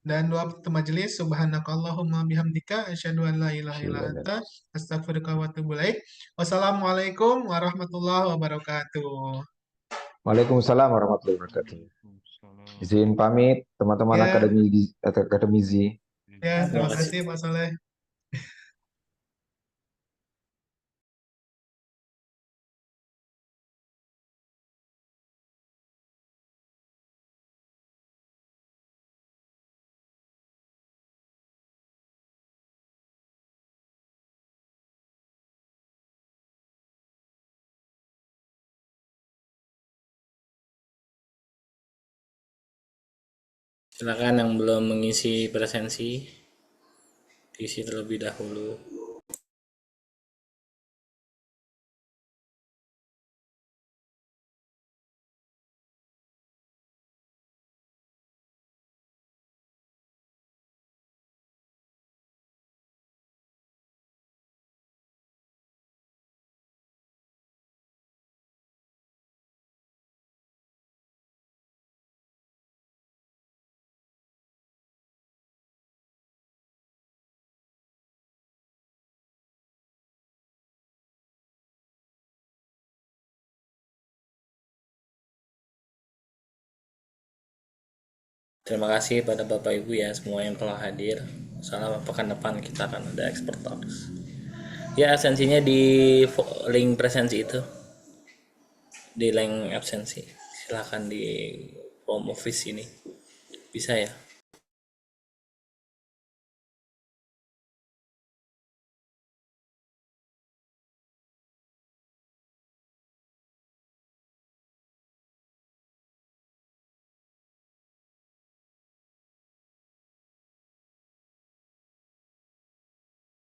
Dan doa penutup majelis, subhanakallahumma bihamdika, asyhadu an la ilaha illa anta, astaghfiruka wa atubu ilaik. Wassalamualaikum warahmatullahi wabarakatuh. Waalaikumsalam warahmatullahi wabarakatuh. Waalaikumsalam. Izin pamit teman-teman Ya, akademisi. ya, Terima terima kasih. kasih Pak Soleh. Silakan yang belum mengisi presensi diisi terlebih dahulu. Terima kasih pada Bapak Ibu ya semua yang telah hadir. Salam pekan depan kita akan ada expert talks. Ya, absensinya di link presensi itu. Di link absensi. Silakan di home office ini. Bisa ya?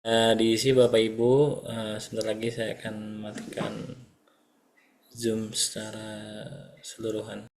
Diisi Bapak Ibu, sebentar lagi saya akan matikan Zoom secara seluruhan.